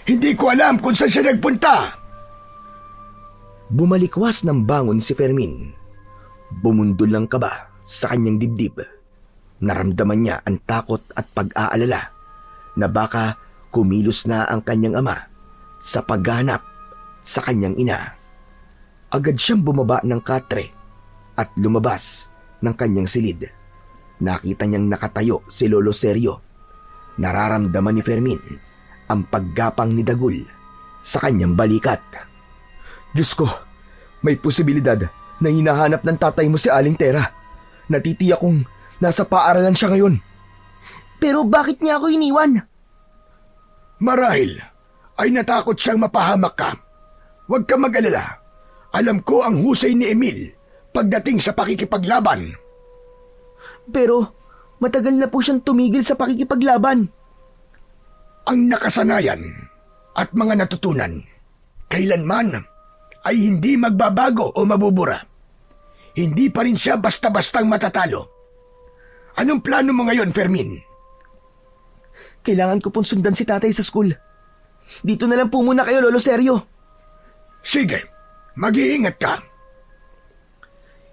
Hindi ko alam kung saan siya nagpunta. Bumalikwas ng bangon si Fermin. Bumundol ang kaba sa kanyang dibdib. Naramdaman niya ang takot at pag-aalala na baka kumilos na ang kanyang ama sa paghahanap sa kanyang ina. Agad siyang bumaba ng katre at lumabas ng kanyang silid. Nakita niyang nakatayo si Lolo Sergio. Nararamdaman ni Fermin ang paggapang ni Dagul sa kanyang balikat. Diyos ko, may posibilidad na hinahanap ng tatay mo si Aling Tera. Natitiyak kong nasa paaralan siya ngayon. Pero bakit niya ako iniwan? Marahil ay natakot siyang mapahamak ka. Huwag ka mag-alala. Alam ko ang husay ni Emil pagdating sa pakikipaglaban. Pero matagal na po siyang tumigil sa pakikipaglaban. Ang nakasanayan at mga natutunan kailanman ay hindi magbabago o mabubura. Hindi pa rin siya basta-bastang matatalo. Anong plano mo ngayon, Fermin? Kailangan ko pong sundan si tatay sa school. Dito na lang po muna kayo, Lolo Sergio. Sige, mag-iingat ka.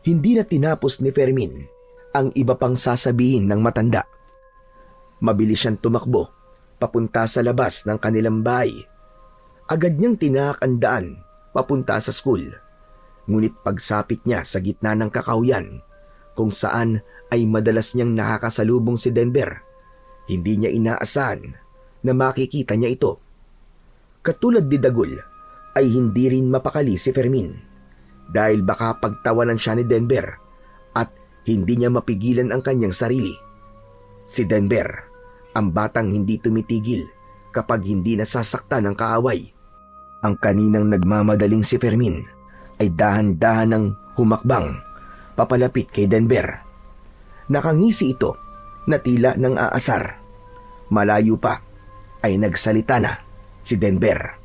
Hindi na tinapos ni Fermin ang iba pang sasabihin ng matanda. Mabilis siyang tumakbo papunta sa labas ng kanilang bahay. Agad niyang tinahak ang daan papunta sa school. Ngunit pagsapit niya sa gitna ng kakauyan, kung saan ay madalas niyang nakakasalubong si Denver, hindi niya inaasahan na makikita niya ito. Katulad ni Dagul, ay hindi rin mapakali si Fermin dahil baka pagtawanan siya ni Denver at hindi niya mapigilan ang kanyang sarili. Si Denver, ang batang hindi tumitigil kapag hindi nasasaktan ng kaaway. Ang kaninang nagmamadaling si Fermin ay dahan-dahan ng humakbang papalapit kay Denver. Nakangisi ito na tila ng aasar. Malayo pa ay nagsalita na si Denver.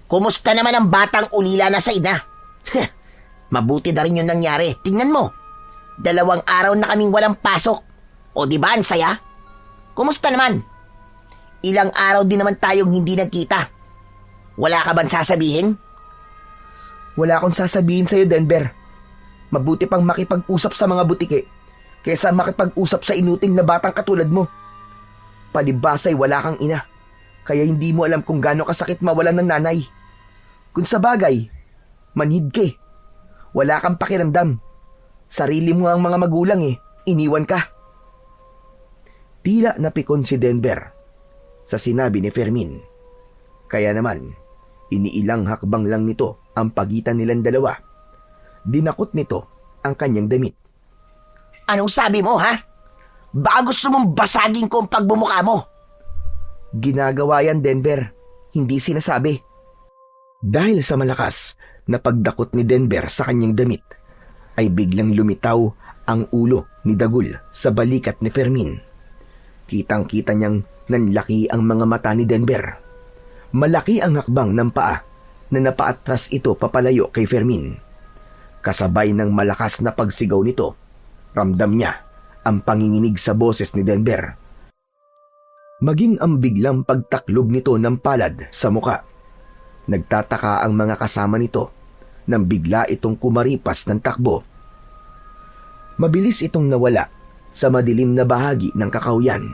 Kumusta naman ang batang ulila na sa ina? Mabuti na rin yung nangyari. Tingnan mo. 2 araw na kaming walang pasok. O di ba ang saya? Kumusta naman? Ilang araw din naman tayong hindi nagkita. Wala ka bang sasabihin? Wala akong sasabihin sa'yo, Denver. Mabuti pang makipag-usap sa mga butike kaysa makipag-usap sa inutil na batang katulad mo. Palibasay wala kang ina, kaya hindi mo alam kung gaano kasakit mawalan ng nanay. Kung sa bagay, manhid ka. Wala kang pakiramdam. Sarili mo ang mga magulang iniwan ka. Tila napikon si Denver sa sinabi ni Fermin. Kaya naman, iniilang hakbang lang nito ang pagitan nilang dalawa. Dinakot nito ang kanyang damit. Anong sabi mo, ha? Baka gusto mong basagin ko ang pagbumuka mo. Ginagawa yan, Denver. Hindi sinasabi. Dahil sa malakas na pagdakot ni Denver sa kanyang damit, ay biglang lumitaw ang ulo ni Dagul sa balikat ni Fermin. Kitang-kita niyang nanlaki ang mga mata ni Denver. Malaki ang hakbang ng paa na napaatras ito papalayo kay Fermin. Kasabay ng malakas na pagsigaw nito, ramdam niya ang panginginig sa boses ni Denver. Maging ang biglang pagtaklob nito ng palad sa muka. Nagtataka ang mga kasama nito nang bigla itong kumaripas ng takbo. Mabilis itong nawala sa madilim na bahagi ng kakauyan.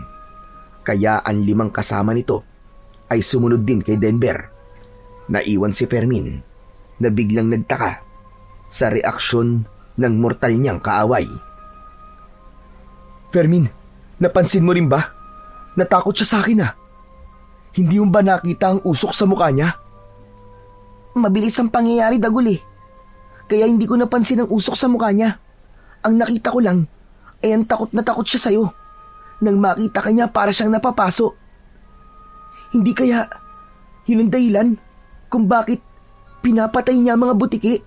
Kaya ang 5 kasama nito ay sumunod din kay Denver. Naiwan si Fermin. na biglang nagtaka sa reaksyon ng mortal niyang kaaway. Fermin, napansin mo rin ba? Natakot siya sa akin Hindi mo ba nakita ang usok sa mukha niya? Mabilis ang pangyayari, Dagul Kaya hindi ko napansin ang usok sa mukha niya. Ang nakita ko lang ay ang takot na takot siya sa'yo. Nang makita ka niya para siyang napapaso. Hindi kaya yun ang dahilan kung bakit pinapatay niya ang mga butiki.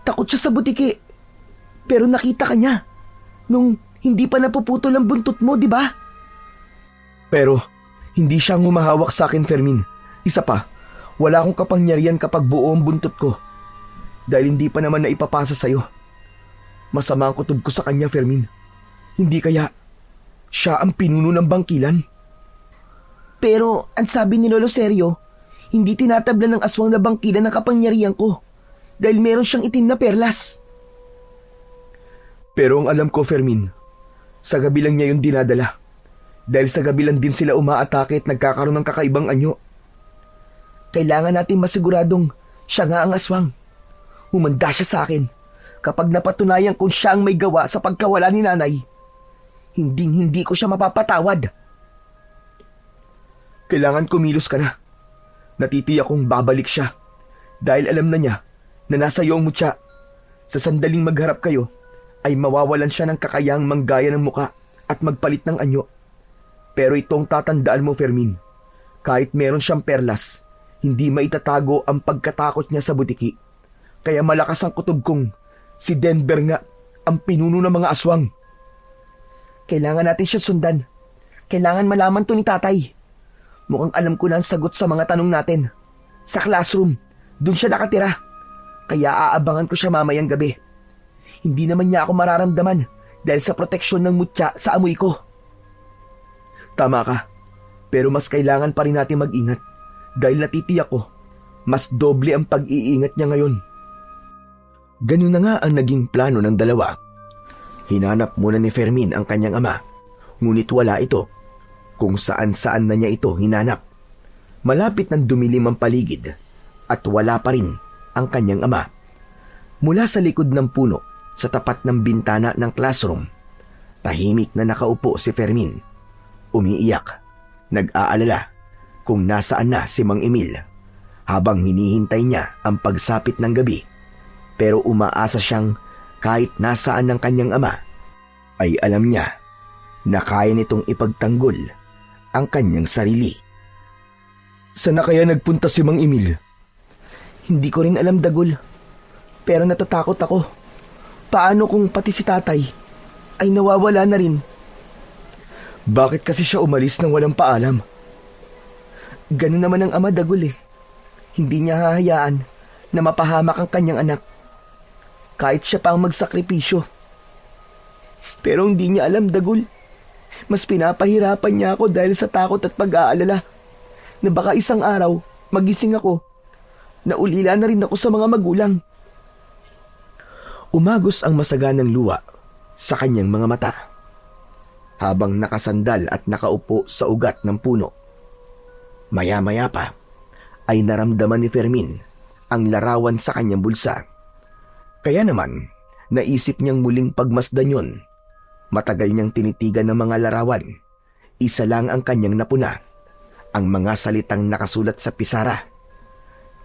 Takot siya sa butiki. Pero nakita ka niya nung hindi pa napuputol ang buntot mo, di ba? Pero hindi siya humahawak sa akin, Fermin. Isa pa, wala akong kapangyarihan kapag buo ang buntot ko. Dahil hindi pa naman naipapasa sa'yo. Masama ang kutob ko sa kanya, Fermin. Hindi kaya siya ang pinuno ng bangkilan? Pero ang sabi ni Lolo Sergio, hindi tinatablan ng aswang na bangkilan ng kapangyarihan ko dahil meron siyang itim na perlas. Pero ang alam ko, Fermin, sa gabi lang niya yung dinadala. Dahil sa gabi lang din sila umaatake at nagkakaroon ng kakaibang anyo. Kailangan natin masiguradong siya nga ang aswang. Humanda siya sa akin kapag napatunayan kung siya ang may gawa sa pagkawala ni nanay. Hindi ko siya mapapatawad. Kailangan kumilos ka na. Natitiyak kong babalik siya dahil alam na niya na nasa iyo ang mutya. Sa sandaling magharap kayo ay mawawalan siya ng kakayahang manggaya ng muka at magpalit ng anyo. Pero itong tatandaan mo, Fermin, kahit meron siyang perlas, hindi maitatago ang pagkatakot niya sa butiki. Kaya malakas ang kutob kong si Denver nga ang pinuno ng mga aswang. Kailangan natin siya sundan. Kailangan malaman to ni tatay. Mukhang alam ko na ang sagot sa mga tanong natin. Sa classroom, dun siya nakatira. Kaya aabangan ko siya mamayang gabi. Hindi naman niya ako mararamdaman dahil sa proteksyon ng mutya sa amoy ko. Tama ka, pero mas kailangan pa rin natin mag-ingat dahil natitiyak ko, mas doble ang pag-iingat niya ngayon. Ganun na nga ang naging plano ng dalawa. Hinanap muna ni Fermin ang kanyang ama, ngunit wala ito. Kung saan-saan na niya ito hinanap. Malapit ng dumilim ang paligid at wala pa rin ang kanyang ama. Mula sa likod ng puno sa tapat ng bintana ng classroom, tahimik na nakaupo si Fermin. Umiiyak, nag-aalala kung nasaan na si Mang Emil habang hinihintay niya ang pagsapit ng gabi. Pero umaasa siyang kahit nasaan ng kanyang ama, ay alam niya na kaya nitong ipagtanggol ang kanyang sarili. Saan na kaya nagpunta si Mang Emil? Hindi ko rin alam, Dagul. Pero natatakot ako. Paano kung pati si tatay ay nawawala na rin? Bakit kasi siya umalis nang walang paalam? Ganun naman ang ama, Dagul Hindi niya hahayaan na mapahamak ang kanyang anak. Kahit siya pa ang magsakripisyo. Pero hindi niya alam, Dagul. Mas pinapahirapan niya ako dahil sa takot at pag-aalala na baka isang araw magising ako na ulila na rin ako sa mga magulang. Umagos ang masaganang luha sa kanyang mga mata habang nakasandal at nakaupo sa ugat ng puno. Maya-maya pa ay naramdaman ni Fermin ang larawan sa kanyang bulsa. Kaya naman, naisip niyang muling pagmasdan yun. Matagal niyang tinitigan ng mga larawan. Isa lang ang kanyang napuna, ang mga salitang nakasulat sa pisara.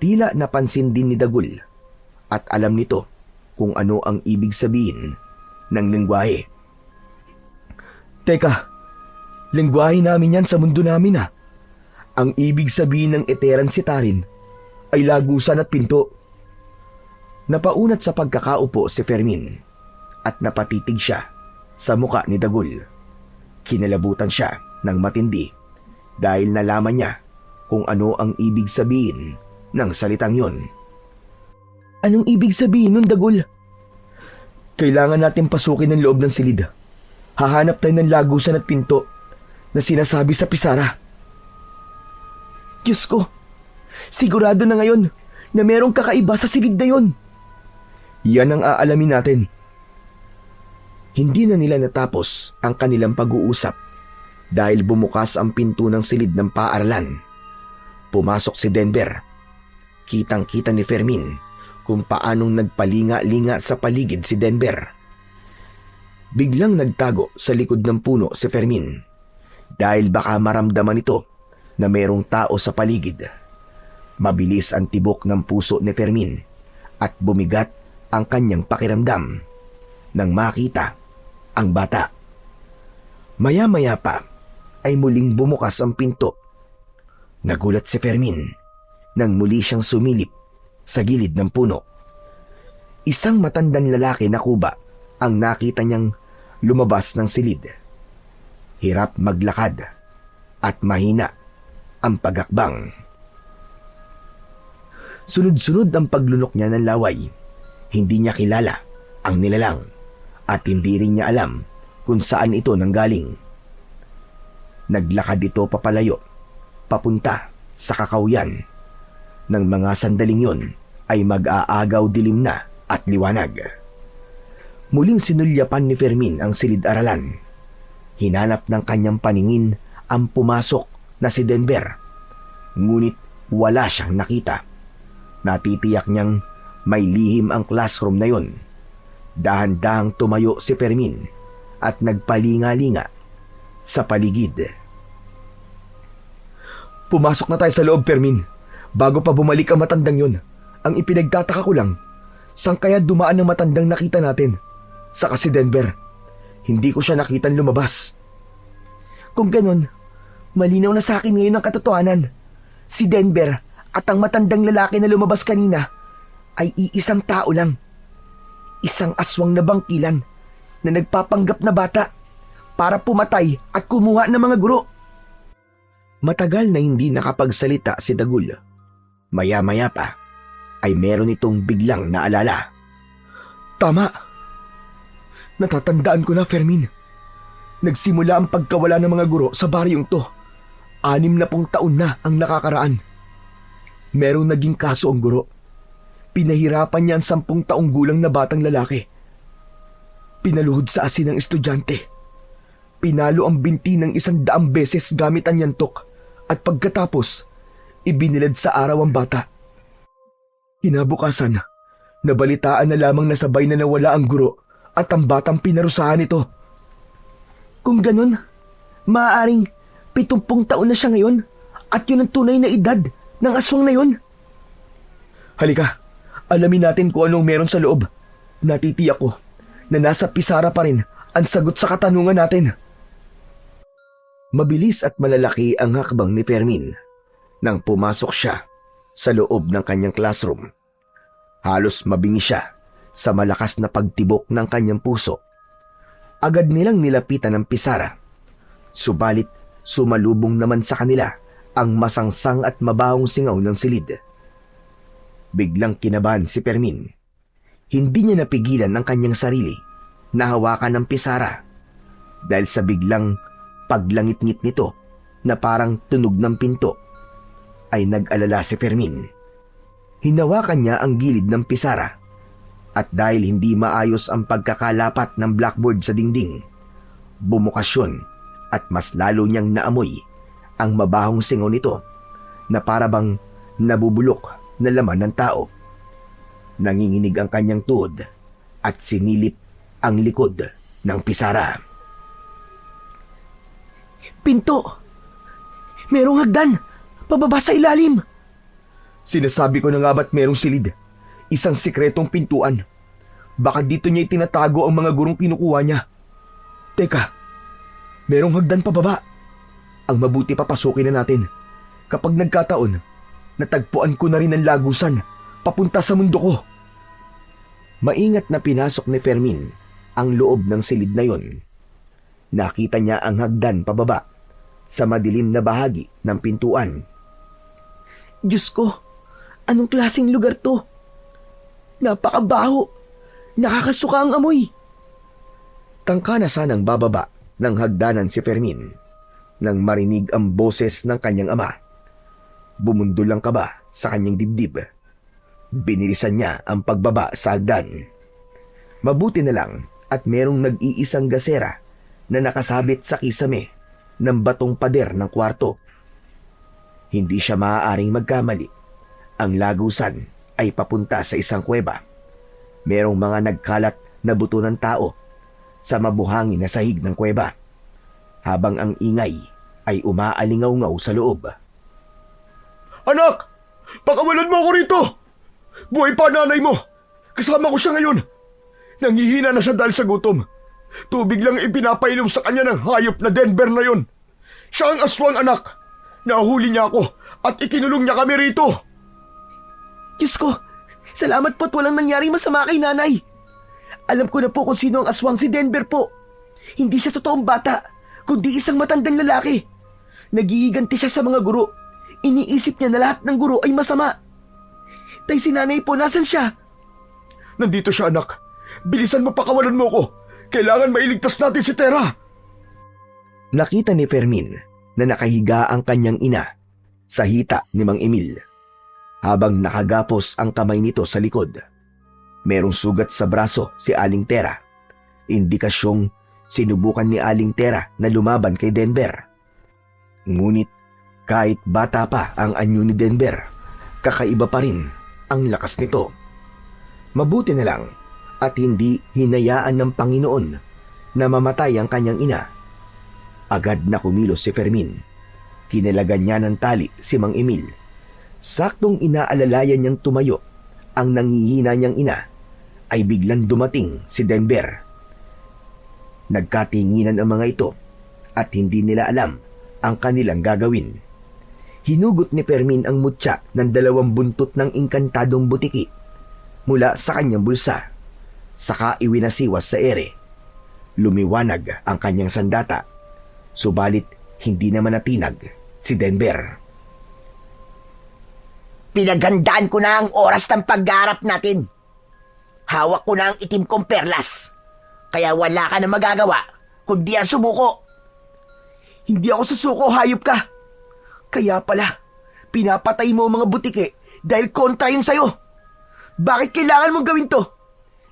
Tila napansin din ni Dagul at alam nito kung ano ang ibig sabihin ng lengguwahe. Teka, lengguwahe namin yan sa mundo namin Ang ibig sabihin ng Eteran Sitarin ay lagusan at pinto. Napaunat sa pagkakaupo si Fermin at napatitig siya sa muka ni Dagul. Kinalabutan siya ng matindi dahil nalaman niya kung ano ang ibig sabihin ng salitang yon. Anong ibig sabihin nun, Dagul? Kailangan natin pasukin ang loob ng silid. Hahanap tayo ng lagusan at pinto na sinasabi sa pisara. Diyos ko, sigurado na ngayon na merong kakaiba sa silid na yon. Yan ang aalamin natin. Hindi na nila natapos ang kanilang pag-uusap dahil bumukas ang pinto ng silid ng paaralan. Pumasok si Denver. Kitang-kita ni Fermin kung paanong nagpalinga-linga sa paligid si Denver. Biglang nagtago sa likod ng puno si Fermin dahil baka maramdaman ito na merong tao sa paligid. Mabilis ang tibok ng puso ni Fermin at bumigat ang kanyang pakiramdam nang makita ang bata. Maya-maya pa ay muling bumukas ang pinto. Nagulat si Fermin nang muli siyang sumilip sa gilid ng puno. Isang matandang lalaki na kuba ang nakita niyang lumabas ng silid. Hirap maglakad at mahina ang pagakbang. Sunod-sunod ang paglunok niya ng laway. Hindi niya kilala ang nilalang at hindi rin niya alam kung saan ito nanggaling. Naglakad ito papalayo, papunta sa kakawyan. Nang mga sandaling yun ay mag-aagaw dilim na at liwanag. Muling sinulyapan ni Fermin ang silid-aralan. Hinanap ng kanyang paningin ang pumasok na si Denver. Ngunit wala siyang nakita. Natitiyak niyang may lihim ang classroom na yon. Dahan-dahang tumayo si Fermin at nagpalinga-linga sa paligid. Pumasok na tayo sa loob, Fermin. Bago pa bumalik ang matandang yon. Ang ipinagtataka ko lang, saan kaya dumaan ang matandang nakita natin? Saka si Denver. Hindi ko siya nakitang lumabas. Kung ganon, malinaw na sa akin ngayon ang katotohanan. Si Denver at ang matandang lalaki na lumabas kanina ay iisang tao lang. Isang aswang na bangkilan na nagpapanggap na bata para pumatay at kumuha ng mga guro. Matagal na hindi nakapagsalita si Dagul. Maya-maya pa ay meron itong biglang naalala. Tama. Natatandaan ko na, Fermin. Nagsimula ang pagkawala ng mga guro sa baryong to. 60 taon na ang nakakaraan. Merong naging kaso ang guro. Pinahirapan niya ang 10 taong gulang na batang lalaki. Pinaluhod sa asin ng estudyante. Pinalo ang binti ng 100 beses gamit ang yantok at pagkatapos, ibinilad sa araw ang bata. Kinabukasan, nabalitaan na lamang na sabay na nawala ang guro at ang batang pinarusahan ito. Kung ganun, maaaring 70 taon na siya ngayon at yun ang tunay na edad ng aswang na yun. Halika, alamin natin kung anong meron sa loob. Natitiyak ko na nasa pisara pa rin ang sagot sa katanungan natin. Mabilis at malalaki ang hakbang ni Fermin nang pumasok siya sa loob ng kanyang classroom. Halos mabingi siya sa malakas na pagtibok ng kanyang puso. Agad nilang nilapitan ang pisara. Subalit sumalubong naman sa kanila ang masangsang at mabahong singaw ng silid. Biglang kinabahan si Fermin. Hindi niya napigilan ang kanyang sarili na hawakan ng pisara dahil sa biglang paglangit-ngit nito na parang tunog ng pinto ay nag-alala si Fermin. Hinawakan niya ang gilid ng pisara at dahil hindi maayos ang pagkakalapat ng blackboard sa dingding, bumukas yun at mas lalo niyang naamoy ang mabahong singaw nito na parabang nabubulok na laman ng tao. Nanginginig ang kanyang tuhod at sinilip ang likod ng pisara. Pinto! Merong hagdan! Pababa sa ilalim! Sinasabi ko na nga ba't merong silid? Isang sikretong pintuan. Baka dito niya itinatago ang mga gurong kinukuha niya. Teka, merong hagdan pababa. Ang mabuti papasukin na natin. Kapag nagkataon, natagpuan ko na rin ang lagusan papunta sa mundo ko. Maingat na pinasok ni Fermin ang loob ng silid na yon. Nakita niya ang hagdan pababa sa madilim na bahagi ng pintuan. Diyos ko, anong klaseng lugar to? Napakabaho. Nakakasuka ang amoy. Tangka na sanang bababa ng hagdanan si Fermin nang marinig ang boses ng kanyang ama. Bumundol ang kaba sa kanyang dibdib. Binilisan niya ang pagbaba sa hagdan. Mabuti na lang at merong nag-iisang gasera na nakasabit sa kisame ng batong pader ng kwarto. Hindi siya maaaring magkamali. Ang lagusan ay papunta sa isang kuweba. Merong mga nagkalat na buto ng tao sa mabuhangin na sahig ng kuweba, habang ang ingay ay umaalingaw-ngaw sa loob. Anak! Pakawalan mo ako rito! Buhay pa nanay mo! Kasama ko siya ngayon! Nangihina na siya dahil sa gutom. Tubig lang ipinapainom sa kanya ng hayop na Denver na yon. Siya ang aswang, anak! Nahuli niya ako at ikinulong niya kami rito! Diyos ko, salamat po't walang nangyaring masama kay nanay. Alam ko na po kung sino ang aswang, si Denver po. Hindi siya totoong bata, kundi isang matandang lalaki. Nagiiganti siya sa mga guro. Iniisip niya na lahat ng guro ay masama. Tay, si nanay po, nasan siya? Nandito siya, anak. Bilisan mo, pakawalan mo ko. Kailangan mailigtas natin si Tera. Nakita ni Fermin na nakahiga ang kanyang ina sa hita ni Mang Emil, habang nakagapos ang kamay nito sa likod. Merong sugat sa braso si Aling Tera, indikasyong sinubukan ni Aling Tera na lumaban kay Denver. Ngunit kahit bata pa ang anyo ni Denver, kakaiba pa rin ang lakas nito. Mabuti na lang at hindi hinayaan ng Panginoon na mamatay ang kanyang ina. Agad na kumilos si Fermin. Kinalagan niya ng tali si Mang Emil. Saktong inaalalayan niyang tumayo ang nangihina niyang ina, ay biglang dumating si Denver. Nagkatinginan ang mga ito at hindi nila alam ang kanilang gagawin. Hinugot ni Fermin ang mutya ng 2 buntot ng inkantadong butiki mula sa kanyang bulsa, saka iwinasiwas sa ere. Lumiwanag ang kanyang sandata, subalit hindi naman natinag si Denver. Pinaghandaan ko na ang oras ng paggarap natin. Hawak ko na ang itim kong perlas. Kaya wala ka na magagawa kundi ang sumuko. Hindi ako susuko, hayop ka. Kaya pala, pinapatay mo ang mga butike dahil kontra yun sa'yo. Bakit kailangan mong gawin to?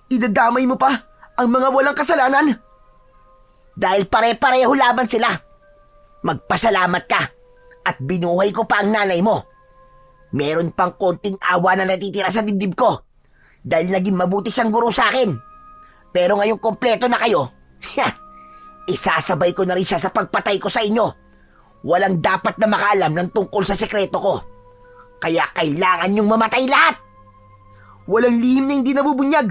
Idadamay mo pa ang mga walang kasalanan? Dahil pare-pareho laban sila. Magpasalamat ka at binuhay ko pa ang nanay mo. Meron pang konting awa na natitira sa dibdib ko dahil naging mabuti siyang guro sa akin. Pero ngayong kompleto na kayo, isasabay ko na rin siya sa pagpatay ko sa inyo. Walang dapat na makaalam ng tungkol sa sekreto ko. Kaya kailangan niyong mamatay lahat. Walang lihim na hindi nabubunyag.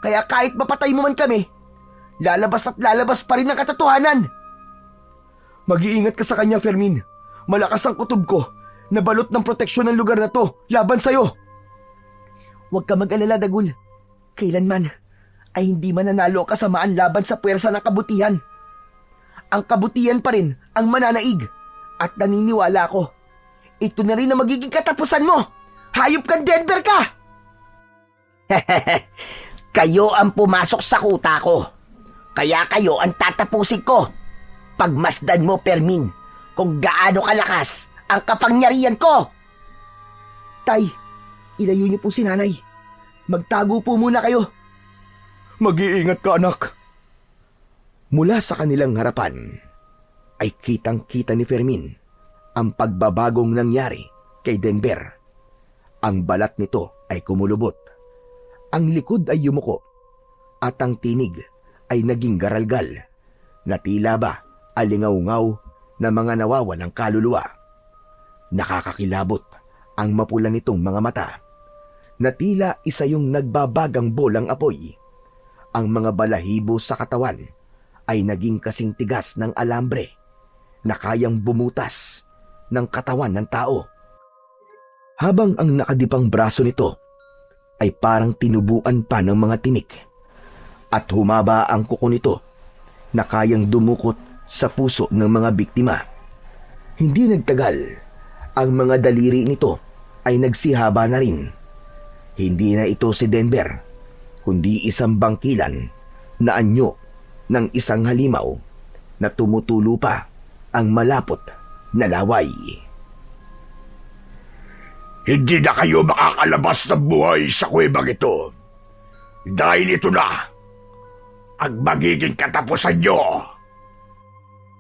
Kaya kahit mapatay mo man kami, lalabas at lalabas pa rin ang katotohanan. Mag-iingat ka sa kanya, Fermin. Malakas ang kutob ko na balot ng proteksyon ng lugar na to laban sa'yo. Huwag ka mag-alala, Dagul. Kailanman ay hindi mananalo ang kasamaan laban sa puwersa ng kabutihan. Ang kabutihan pa rin ang mananaig at naniniwala ko. Ito na rin ang magiging katapusan mo. Hayop kang Denver ka! Kayo ang pumasok sa kuta ko. Kaya kayo ang tatapusin ko. Pagmasdan mo, Fermin, kung gaano kalakas ang kapangyarihan ko. Tay, ilayo niyo po si nanay. Magtago po muna kayo. Mag-iingat ka, anak. Mula sa kanilang harapan ay kitang-kita ni Fermin ang pagbabagong nangyari kay Denver. Ang balat nito ay kumulubot, ang likod ay yumuko, at ang tinig ay naging garalgal na tila ba alingaw-ngaw na mga nawawalang kaluluwa. Nakakakilabot ang mapula nitong mga mata na tila isa yung nagbabagang bolang apoy. Ang mga balahibo sa katawan ay naging kasing tigas ng alambre na kayang bumutas ng katawan ng tao. Habang ang nakadipang braso nito ay parang tinubuan pa ng mga tinik at humaba ang kuko nito na kayang dumukot sa puso ng mga biktima. Hindi nagtagal, ang mga daliri nito ay nagsihaba na rin. Hindi na ito si Denver, kundi isang bangkilan na anyo ng isang halimaw na tumutulo pa ang malapot na laway. Hindi na kayo makakalabas ng buhay sa kuwebang ito. Dahil ito na ang magiging katapusan nyo.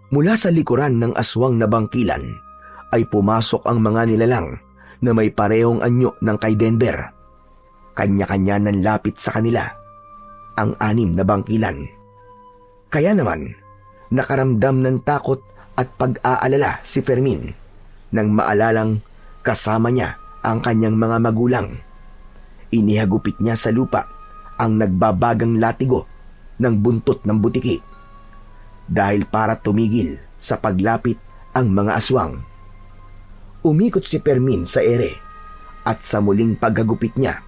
Mula sa likuran ng aswang na bangkilan ay pumasok ang mga nilalang na may parehong anyo ng kay Denver. Kanya-kanya nang lapit sa kanila ang 6 na bangkilan. Kaya naman, nakaramdam ng takot at pag-aalala si Fermin nang maalalang kasama niya ang kanyang mga magulang. Inihagupit niya sa lupa ang nagbabagang latigo ng buntot ng butiki dahil para tumigil sa paglapit ang mga aswang. Umikot si Fermin sa ere at sa muling paghagupit niya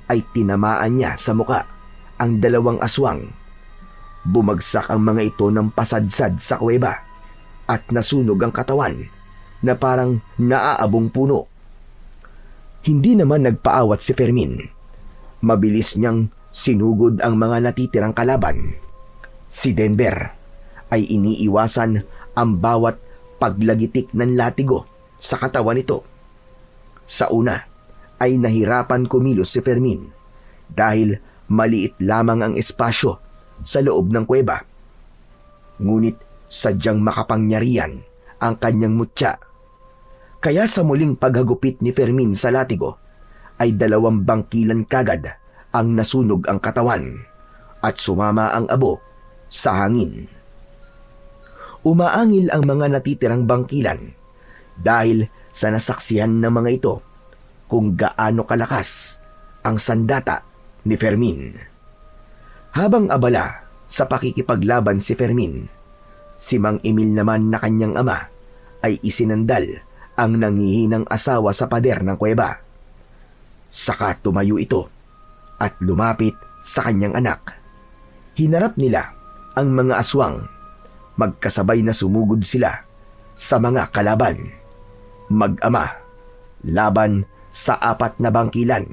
ay tinamaan niya sa muka ang 2 aswang. Bumagsak ang mga ito ng pasadsad sa kuweba at nasunog ang katawan na parang naaabong puno. Hindi naman nagpaawat si Fermin. Mabilis niyang sinugod ang mga natitirang kalaban. Si Denver ay iniiwasan ang bawat paglagitik ng latigo sa katawan nito. Sa una ay nahirapan kumilos si Fermin dahil maliit lamang ang espasyo sa loob ng kuweba. Ngunit sadyang makapangyarihan ang kanyang mutya. Kaya sa muling paghagupit ni Fermin sa latigo ay 2 bangkilan kagad ang nasunog ang katawan at sumama ang abo sa hangin. Umaangil ang mga natitirang bangkilan dahil sa nasaksihan ng mga ito kung gaano kalakas ang sandata ni Fermin. Habang abala sa pakikipaglaban si Fermin, si Mang Emil naman na kanyang ama ay isinandal ang nangihinang asawa sa pader ng kuweba. Saka tumayo ito at lumapit sa kanyang anak. Hinarap nila ang mga aswang. Magkasabay na sumugod sila sa mga kalaban. Mag-ama, laban sa 4 na bangkilan.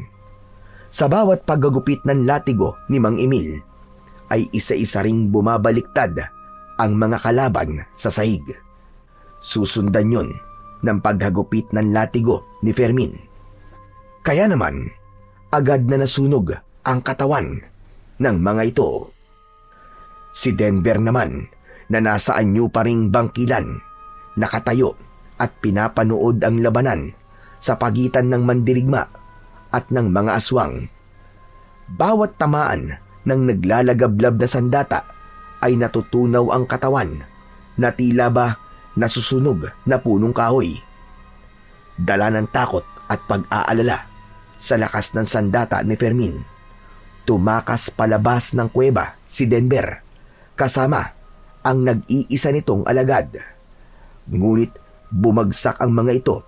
Sa bawat paggagupit ng latigo ni Mang Emil, ay isa-isa ring bumabaliktad ang mga kalaban sa sahig. Susundan yun ng paghagupit ng latigo ni Fermin. Kaya naman, agad na nasunog ang katawan ng mga ito. Si Denver naman, na nasa anyo pa ring bangkilan, nakatayo at pinapanood ang labanan sa pagitan ng mandirigma at ng mga aswang. Bawat tamaan ng naglalagablab na sandata ay natutunaw ang katawan na tila ba nasusunog na punong kahoy. Dala ng takot at pag-aalala sa lakas ng sandata ni Fermin, tumakas palabas ng kuweba si Denver kasama ang nag-iisa nitong alagad. Ngunit bumagsak ang mga ito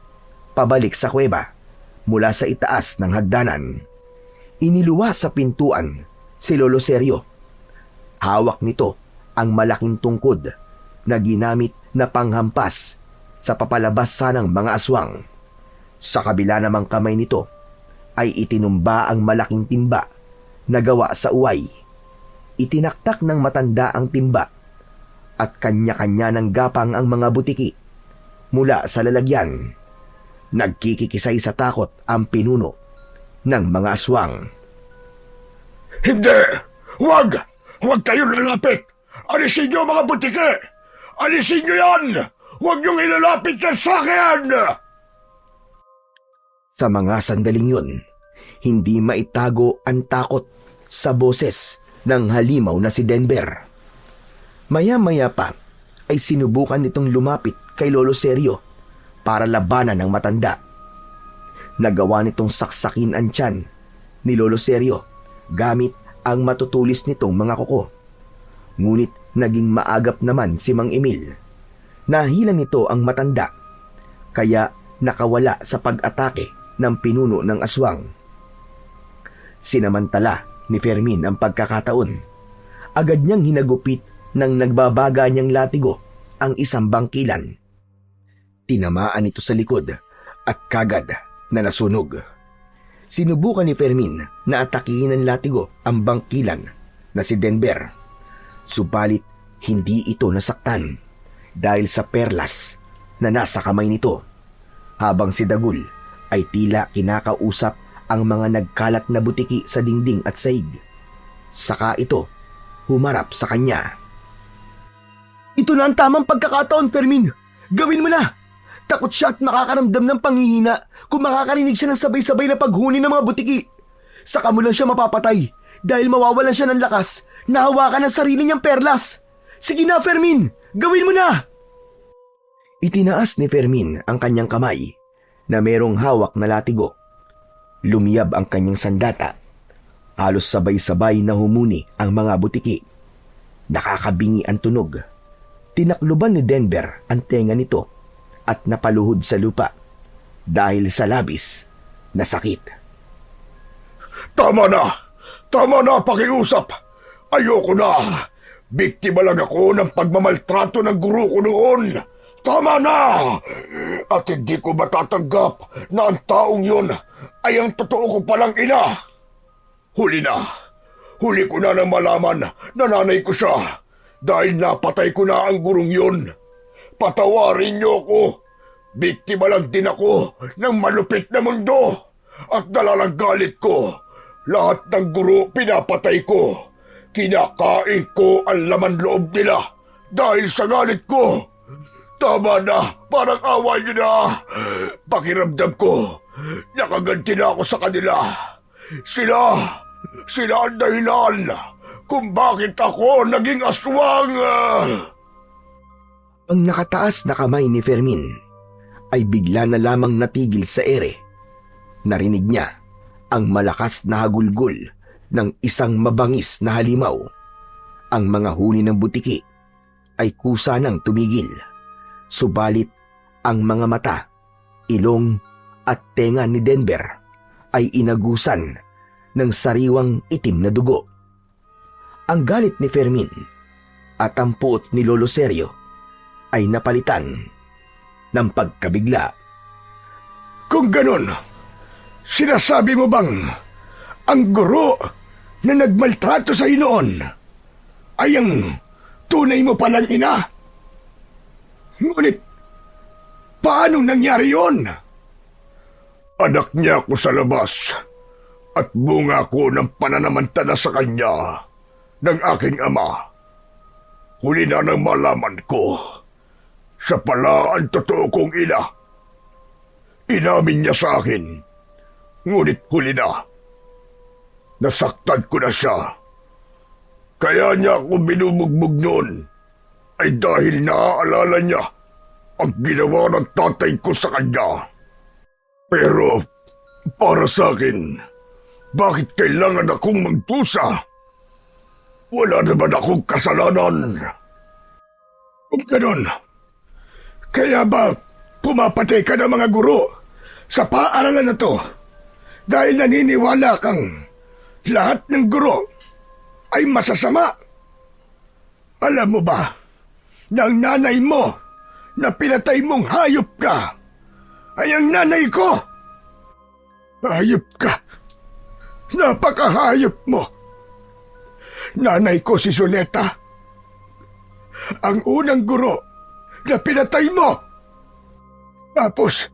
pabalik sa kuweba mula sa itaas ng hagdanan. Iniluwa sa pintuan si Lolo Sergio. Hawak nito ang malaking tungkod na ginamit na panghampas sa papalabas sanang mga aswang. Sa kabila namang kamay nito ay itinumba ang malaking timba na gawa sa uway. Itinaktak ng matanda ang timba at kanya-kanya ng gapang ang mga butiki mula sa lalagyan. Nagkikikisay sa takot ang pinuno ng mga aswang. Hindi! Huwag! Huwag kayong lalapit! Alisin niyo mga butiki! Alisin niyo yan! Huwag niyong ilalapit yan sa akin! Sa mga sandaling yun, hindi maitago ang takot sa boses ng halimaw na si Denver. Maya-maya pa ay sinubukan nitong lumapit kay Lolo Sergio para labanan ng matanda. Nagawa nitong saksakin ang tiyan ni Lolo Sergio gamit ang matutulis nitong mga kuko. Ngunit naging maagap naman si Mang Emil. Nahila nito ang matanda, kaya nakawala sa pag-atake ng pinuno ng aswang. Sinamantala ni Fermin ang pagkakataon. Agad niyang hinagupit ng nagbabaga niyang latigo ang isang bangkilan. Tinamaan ito sa likod at kagad na nasunog. Sinubukan ni Fermin na atakihin ng latigo ang bangkilan na si Denver. Subalit hindi ito nasaktan dahil sa perlas na nasa kamay nito, habang si Dagul ay tila kinakausap ang mga nagkalat na butiki sa dingding at sahig. Saka ito humarap sa kanya. Ito na ang tamang pagkakataon, Fermin. Gawin mo na. Takot siya at makakaramdam ng panghihina kung makakarinig siya ng sabay-sabay na paghuni ng mga butiki. Saka mo lang siya mapapatay dahil mawawalan siya ng lakas na hawakan ang sarili niyang perlas. Sige na, Fermin! Gawin mo na! Itinaas ni Fermin ang kanyang kamay na merong hawak na latigo. Lumiyab ang kanyang sandata. Halos sabay-sabay na humuni ang mga butiki. Nakakabingi ang tunog. Tinakluban ni Denver ang tenga nito at napaluhod sa lupa dahil sa labis na sakit. Tama na! Tama na, pakiusap! Ayoko na! Biktima lang ako ng pagmamaltrato ng guru ko noon! Tama na! At hindi ko matatanggap na ang taong yun ay ang totoo ko palang ina! Huli na! Huli ko na nang malaman na nanay ko siya dahil napatay ko na ang gurong yun. Patawarin niyo ako! Biktima lang din ako ng malupit na mundo at dalalang galit ko. Lahat ng guro pinapatay ko. Kinakain ko ang laman loob nila dahil sa galit ko. Tama na, parang awa niyo na. Pakiramdam ko, nakaganti na ako sa kanila. Sila ang dahilan kung bakit ako naging aswang. Ang nakataas na kamay ni Fermin ay bigla na lamang natigil sa ere. Narinig niya ang malakas na hagulgol ng isang mabangis na halimaw. Ang mga huni ng butiki ay kusa nang tumigil. Subalit ang mga mata, ilong at tenga ni Denver ay inagusan ng sariwang itim na dugo. Ang galit ni Fermin at ang puot ni Lolo Sergio ay napalitan ng pagkabigla. Kung ganun, sinasabi mo bang ang guro na nagmaltrato sa noon ay ang tunay mo palang ina? Ngunit, paano nangyari yon? Anak niya ako sa labas at bunga ko ng pananamantala sa kanya ng aking ama. Huli na nang malaman ko, siya pala ang totoo kong ina. Inamin niya sa akin, ngunit huli na. Nasaktan ko na siya. Kaya niya ako binubugbog noon ay dahil naaalala niya ang ginawa ng tatay ko sa kanya. Pero para sa akin, bakit kailangan akong magdusa? Wala naman akong kasalanan. Kung ganon, kaya ba pumapatay ka ng mga guro sa paaralan na to dahil naniniwala kang lahat ng guro ay masasama? Alam mo ba na ang nanay mo na pinatay mong hayop ka ay ang nanay ko? Hayop ka. Napakahayop mo. Nanay ko si Zuleta. Ang unang guro na pinatay mo. Tapos,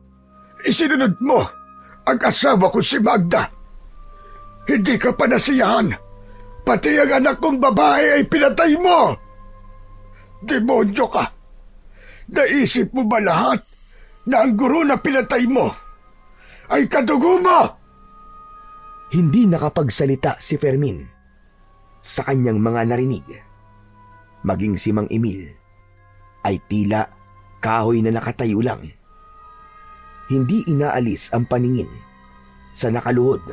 isinunod mo ang asawa ko si Magda. Hindi ka pa nasiyahan. Pati ang anak kong babae ay pinatay mo. Demonyo ka. Naisip mo ba lahat na ang guro na pinatay mo ay kadugo mo? Hindi nakapagsalita si Fermin sa kanyang mga narinig. Maging si Mang Emil ay tila kahoy na nakatayo lang. Hindi inaalis ang paningin sa nakaluhod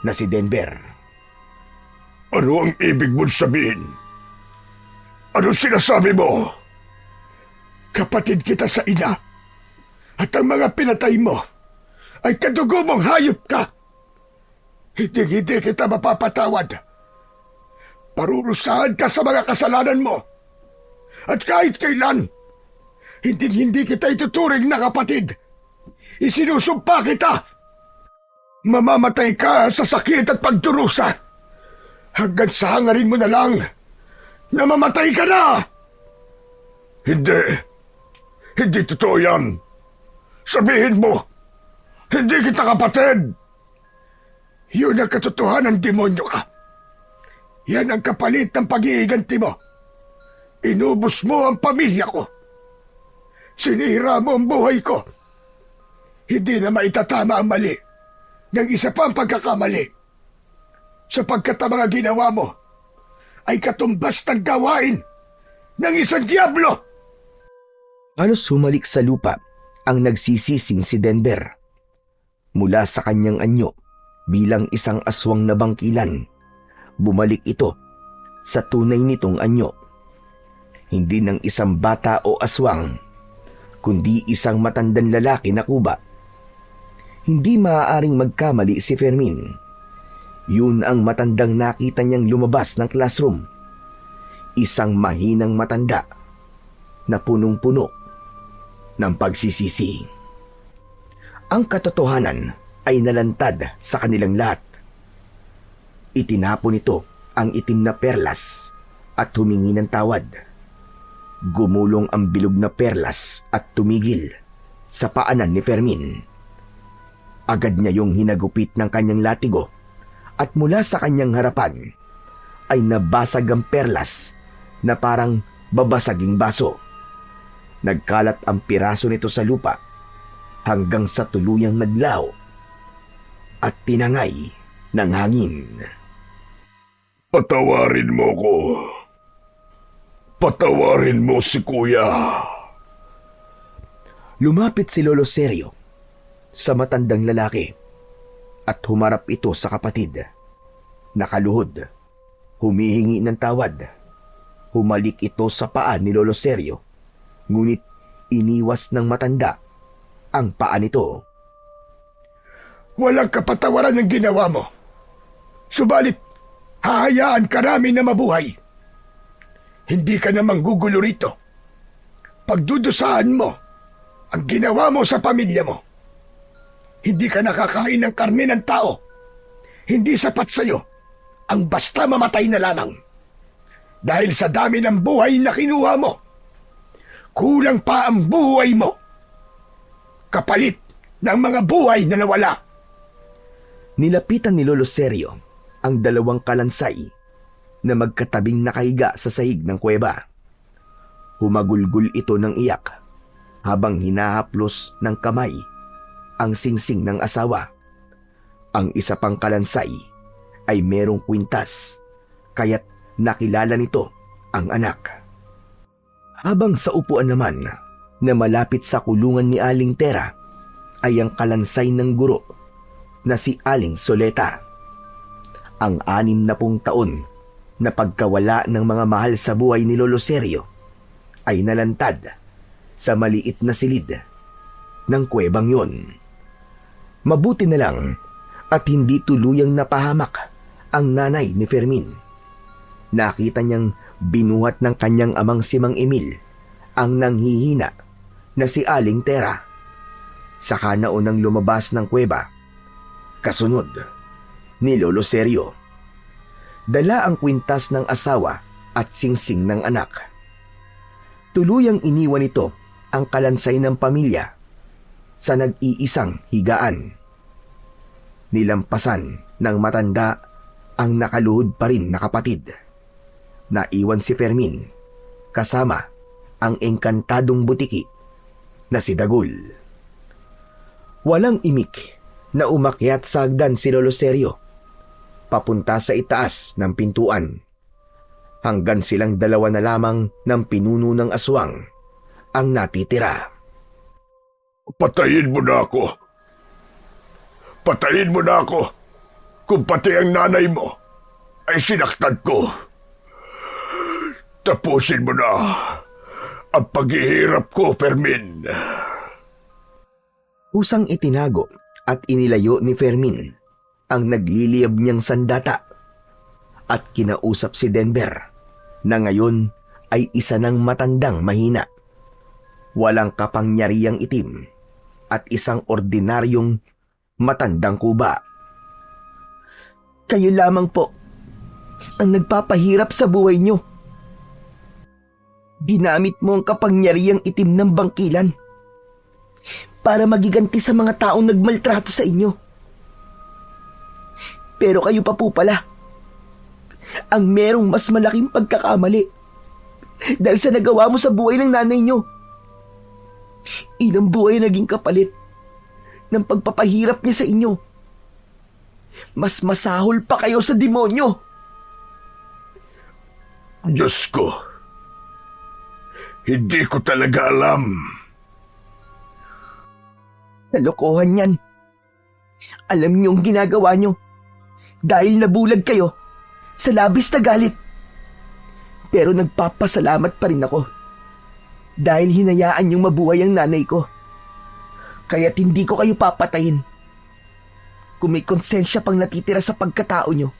na si Denver. Ano ang ibig mong sabihin? Ano sinasabi mo? Kapatid kita sa ina at ang mga pinatay mo ay kadugo mong hayop ka. Hindi kita mapapatawad. Parurusahan ka sa mga kasalanan mo. At kahit kailan, hindi kita ituturing na kapatid. Isinusumpa kita. Mamamatay ka sa sakit at pagdurusa. Hanggang sa hangarin mo na lang na mamatay ka na. Hindi totoo yan. Sabihin mo, hindi kita kapatid. Yun ang katotohanan, demonyo ka. Yan ang kapalit ng pag-iiganti mo. Inubos mo ang pamilya ko. Sinira mo ang buhay ko. Hindi na maitatama ang mali ng isa pang pagkakamali. sapagkat ang mga ginawa mo ay katumbas ng gawain ng isang diablo. Halos humalik sa lupa ang nagsisising si Denver. Mula sa kanyang anyo bilang isang aswang na bangkilan, bumalik ito sa tunay nitong anyo. Hindi ng isang bata o aswang, kundi isang matandang lalaki na kuba. Hindi maaaring magkamali si Fermin. Yun ang matandang nakita niyang lumabas ng classroom. Isang mahinang matanda na punong-puno ng pagsisisi. Ang katotohanan ay nalantad sa kanilang lahat. Itinapon nito ang itim na perlas at humingi ng tawad. Gumulong ang bilog na perlas at tumigil sa paanan ni Fermin. Agad niya yung hinagupit ng kanyang latigo at mula sa kanyang harapan ay nabasag ang perlas na parang babasaging baso. Nagkalat ang piraso nito sa lupa hanggang sa tuluyang naglaho at tinangay ng hangin. Patawarin mo ko. Patawarin mo si Kuya. Lumapit si Lolo Sergio sa matandang lalaki at humarap ito sa kapatid. Nakaluhod, humihingi ng tawad. Humalik ito sa paa ni Lolo Sergio, ngunit iniwas ng matanda ang paa nito. Walang kapatawaran ng ginawa mo. Subalit, hahayaan ka namin na mabuhay. Hindi ka na manggugulo rito. Pagdudusahan mo ang ginawa mo sa pamilya mo. Hindi ka nakakain ng karne ng tao. Hindi sapat sa'yo ang basta mamatay na lamang. Dahil sa dami ng buhay na kinuha mo, kulang pa ang buhay mo. Kapalit ng mga buhay na nawala. Nilapitan ni Lolo Sergio ang dalawang kalansay na magkatabing nakahiga sa sahig ng kuweba. Humagulgul ito ng iyak habang hinahaplos ng kamay ang singsing ng asawa. Ang isa pang kalansay ay merong kwintas, kaya't nakilala nito ang anak. Habang sa upuan naman na malapit sa kulungan ni Aling Tera ay ang kalansay ng guro na si Aling Soleta. Ang 60 taon na pagkawala ng mga mahal sa buhay ni Lolo Sergio ay nalantad sa maliit na silid ng kuwebang yon. Mabuti na lang at hindi tuluyang napahamak ang nanay ni Fermin. Nakita niyang binuhat ng kanyang amang si Mang Emil ang nanghihina na si Aling Tera. Saka naunang lumabas ng kuweba, kasunod ni Lolo Sergio. Dala ang kwintas ng asawa at singsing ng anak. Tuluyang iniwan ito ang kalansay ng pamilya sa nag-iisang higaan. Nilampasan ng matanda ang nakaluhod pa rin na kapatid. Naiwan si Fermin kasama ang engkantadong butiki na si Dagul. Walang imik na umakyat sa hagdan si Lolo Sergio papunta sa itaas ng pintuan. Hanggang silang dalawa na lamang ng pinuno ng aswang ang natitira. Patayin mo na ako. Patayin mo na ako kung pati ang nanay mo ay sinaktan ko. Tapusin mo na ang paghihirap ko, Fermin. Usang itinago at inilayo ni Fermin ang nagliliyab niyang sandata at kinausap si Denver na ngayon ay isa ng matandang mahina. Walang kapangyarihang itim at isang ordinaryong matandang kuba. Kayo lamang po ang nagpapahirap sa buhay nyo. Ginamit mo ang kapangyarihang itim ng bangkilan para magiganti sa mga taong nagmaltrato sa inyo. Pero kayo pa po pala ang merong mas malaking pagkakamali dahil sa nagawa mo sa buhay ng nanay nyo. Ilang buhay naging kapalit ng pagpapahirap niya sa inyo. mas masahol pa kayo sa demonyo. Diyos ko, hindi ko talaga alam. Kalokohan yan. Alam niyo ang ginagawa niyo. Dahil nabulag kayo sa labis na galit. Pero nagpapasalamat pa rin ako. Dahil hinayaan niyong mabuhay ang nanay ko. Kaya't hindi ko kayo papatayin. Kung may konsensya pang natitira sa pagkatao niyo,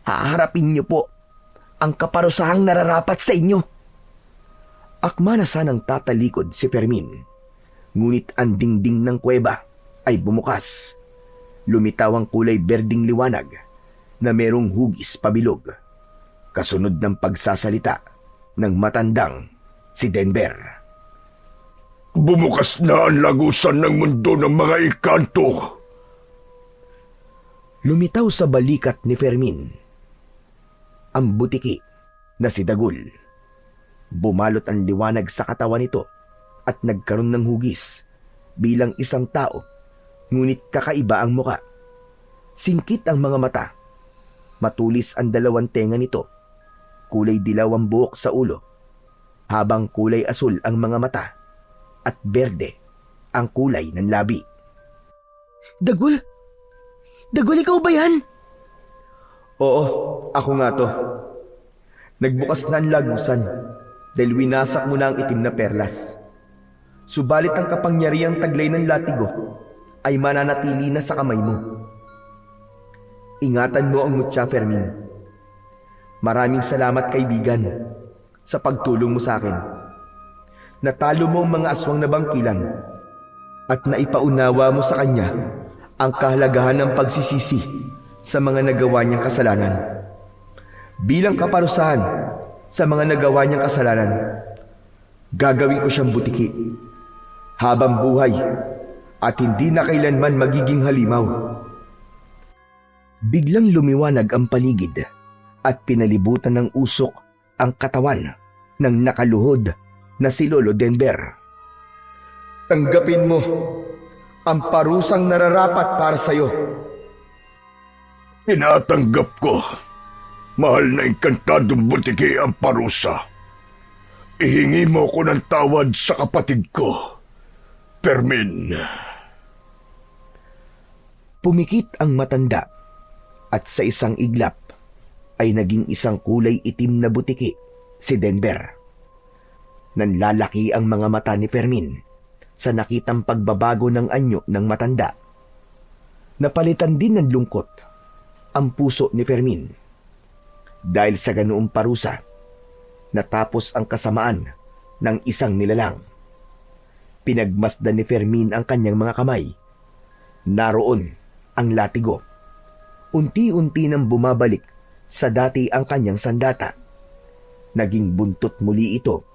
haharapin niyo po ang kaparusahang nararapat sa inyo. Akma na sanang tatalikod si Fermin. Ngunit ang dingding ng kuweba ay bumukas. Lumitaw ang kulay berding liwanag na merong hugis pabilog. Kasunod ng pagsasalita ng matandang si Denver. Bumukas na ang lagusan ng mundo ng mga ikanto. Lumitaw sa balikat ni Fermin ang butiki na si Dagul. Bumalot ang liwanag sa katawan nito at nagkaroon ng hugis bilang isang tao, ngunit kakaiba ang muka. Singkit ang mga mata. Matulis ang dalawang tenga nito. Kulay dilaw ang buhok sa ulo, habang kulay asul ang mga mata at berde ang kulay ng labi. Dagul? Dagul, ikaw ba yan? Oo, ako nga to. Nagbukas na ang lagusan dahil winasak mo na ang itim na perlas. Subalit ang kapangyarihang taglay ng latigo ay mananatili na sa kamay mo. Ingatan mo ang mutya, Fermin. Maraming salamat, kaibigan, sa pagtulong mo sa akin. Natalo mo ang mga aswang na bangkilan at naipaunawa mo sa kanya ang kahalagahan ng pagsisisi sa mga nagawa niyang kasalanan. Bilang kaparusahan sa mga nagawa niyang kasalanan, gagawin ko siyang butiki habang buhay at hindi na kailanman magiging halimaw. Biglang lumiwanag ang paligid at pinalibutan ng usok ang katawan ng nakaluhod na si Lolo Denver. Tanggapin mo ang parusang nararapat para sa iyo. Tinatanggap ko, mahal na inkantadong butiki, ang parusa. Ihingi mo ko ng tawad sa kapatid ko, Fermin. Pumikit ang matanda at sa isang iglap ay naging isang kulay itim na butiki si Denver. Nanlalaki ang mga mata ni Fermin sa nakitang pagbabago ng anyo ng matanda. Napalitan din ng lungkot ang puso ni Fermin. Dahil sa ganoong parusa, natapos ang kasamaan ng isang nilalang. Pinagmasdan ni Fermin ang kanyang mga kamay. Naroon ang latigo. Unti-unti nang bumabalik sa dati ang kanyang sandata. Naging buntot muli ito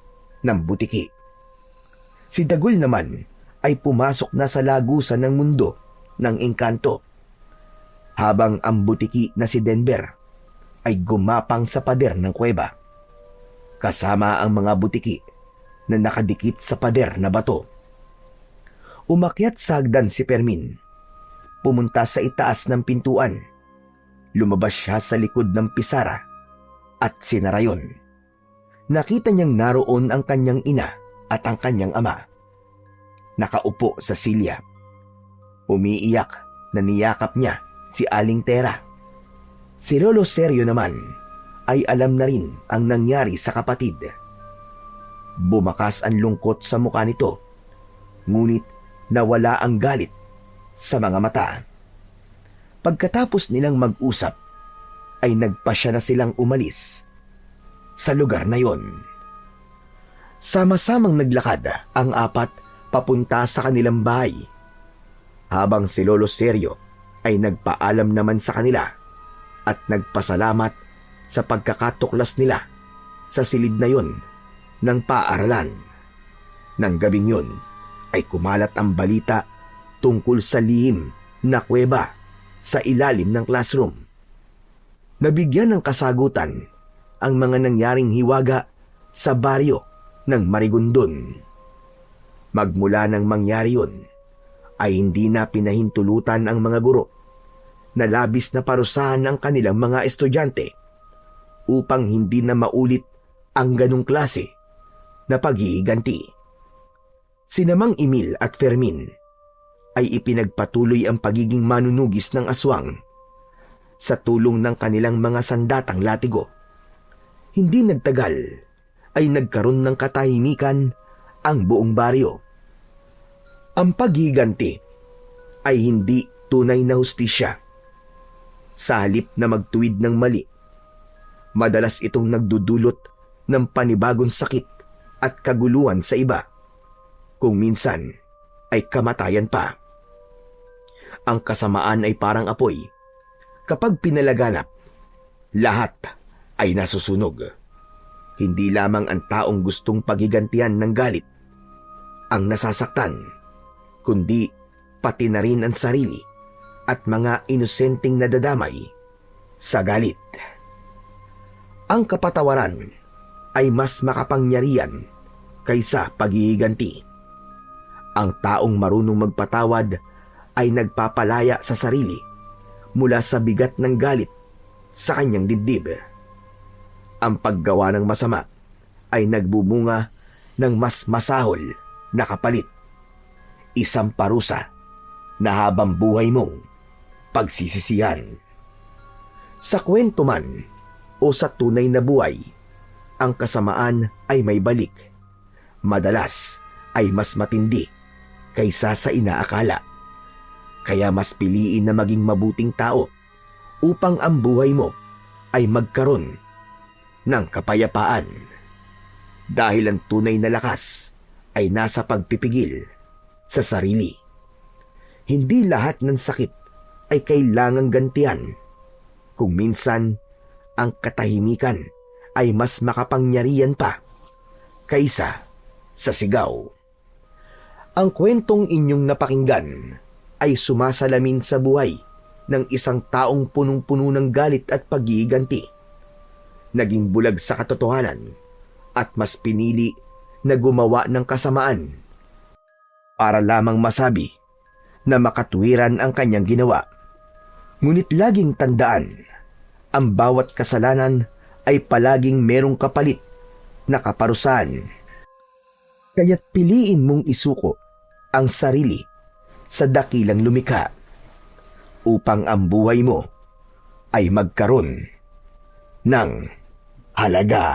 ng butiki. Si Dagul naman ay pumasok na sa lagusan ng mundo ng engkanto, habang ang butiki na si Denver ay gumapang sa pader ng kuweba, kasama ang mga butiki na nakadikit sa pader na bato. Umakyat sa hagdan si Fermin. Pumunta sa itaas ng pintuan. Lumabas siya sa likod ng pisara at sinarayon. Nakita niyang naroon ang kanyang ina at ang kanyang ama. Nakaupo sa silya. Umiiyak na niyakap niya si Aling Tera. Si Lolo Seryo naman ay alam na rin ang nangyari sa kapatid. Bumakas ang lungkot sa mukha nito, ngunit nawala ang galit sa mga mata. Pagkatapos nilang mag-usap, ay nagpasya na silang umalis sa lugar na yon. Sama-samang naglakad ang apat papunta sa kanilang bahay, habang si Lolo Seryo ay nagpaalam naman sa kanila at nagpasalamat sa pagkakatuklas nila sa silid na yon ng paaralan. Nang gabing yon ay kumalat ang balita tungkol sa lihim na kuweba sa ilalim ng classroom. Nabigyan ng kasagutan ang mga nangyaring hiwaga sa baryo ng Marigondon. Magmula nang mangyari yun, ay hindi na pinahintulutan ang mga guro na labis na parusahan ng kanilang mga estudyante upang hindi na maulit ang ganong klase na paghihiganti. Sina Mang Emil at Fermin ay ipinagpatuloy ang pagiging manunugis ng aswang sa tulong ng kanilang mga sandatang latigo. Hindi nagtagal ay nagkaroon ng katahimikan ang buong baryo. Ang paghiganti ay hindi tunay na hustisya. Sa halip na magtuwid ng mali, madalas itong nagdudulot ng panibagong sakit at kaguluhan sa iba, kung minsan ay kamatayan pa. Ang kasamaan ay parang apoy. Kapag pinalaganap, lahat ay nasusunog. Hindi lamang ang taong gustong paghigantihan ng galit ang nasasaktan, kundi pati na rin ang sarili at mga inosenteng nadadamay sa galit. Ang kapatawaran ay mas makapangyarihan kaysa paghihiganti. Ang taong marunong magpatawad ay nagpapalaya sa sarili mula sa bigat ng galit sa kanyang dibdib. Ang paggawa ng masama ay nagbubunga ng mas masahol na kapalit, isang parusa na habang buhay mong pagsisisihan. Sa kwento man o sa tunay na buhay, ang kasamaan ay may balik. Madalas ay mas matindi kaysa sa inaakala. Kaya mas piliin na maging mabuting tao upang ang buhay mo ay magkaroon ng kapayapaan. Dahil ang tunay na lakas ay nasa pagpipigil sa sarili. Hindi lahat ng sakit ay kailangang gantian. Kung minsan, ang katahimikan ay mas makapangyarihan pa kaysa sa sigaw. Ang kwentong inyong napakinggan ay sumasalamin sa buhay ng isang taong punong-puno ng galit at paghihiganti. Naging bulag sa katotohanan at mas pinili na gumawa ng kasamaan para lamang masabi na makatwiran ang kanyang ginawa. Ngunit laging tandaan, ang bawat kasalanan ay palaging merong kapalit na kaparusahan. Kaya't piliin mong isuko ang sarili sa dakilang lumikha upang ang buhay mo ay magkaroon ng halaga.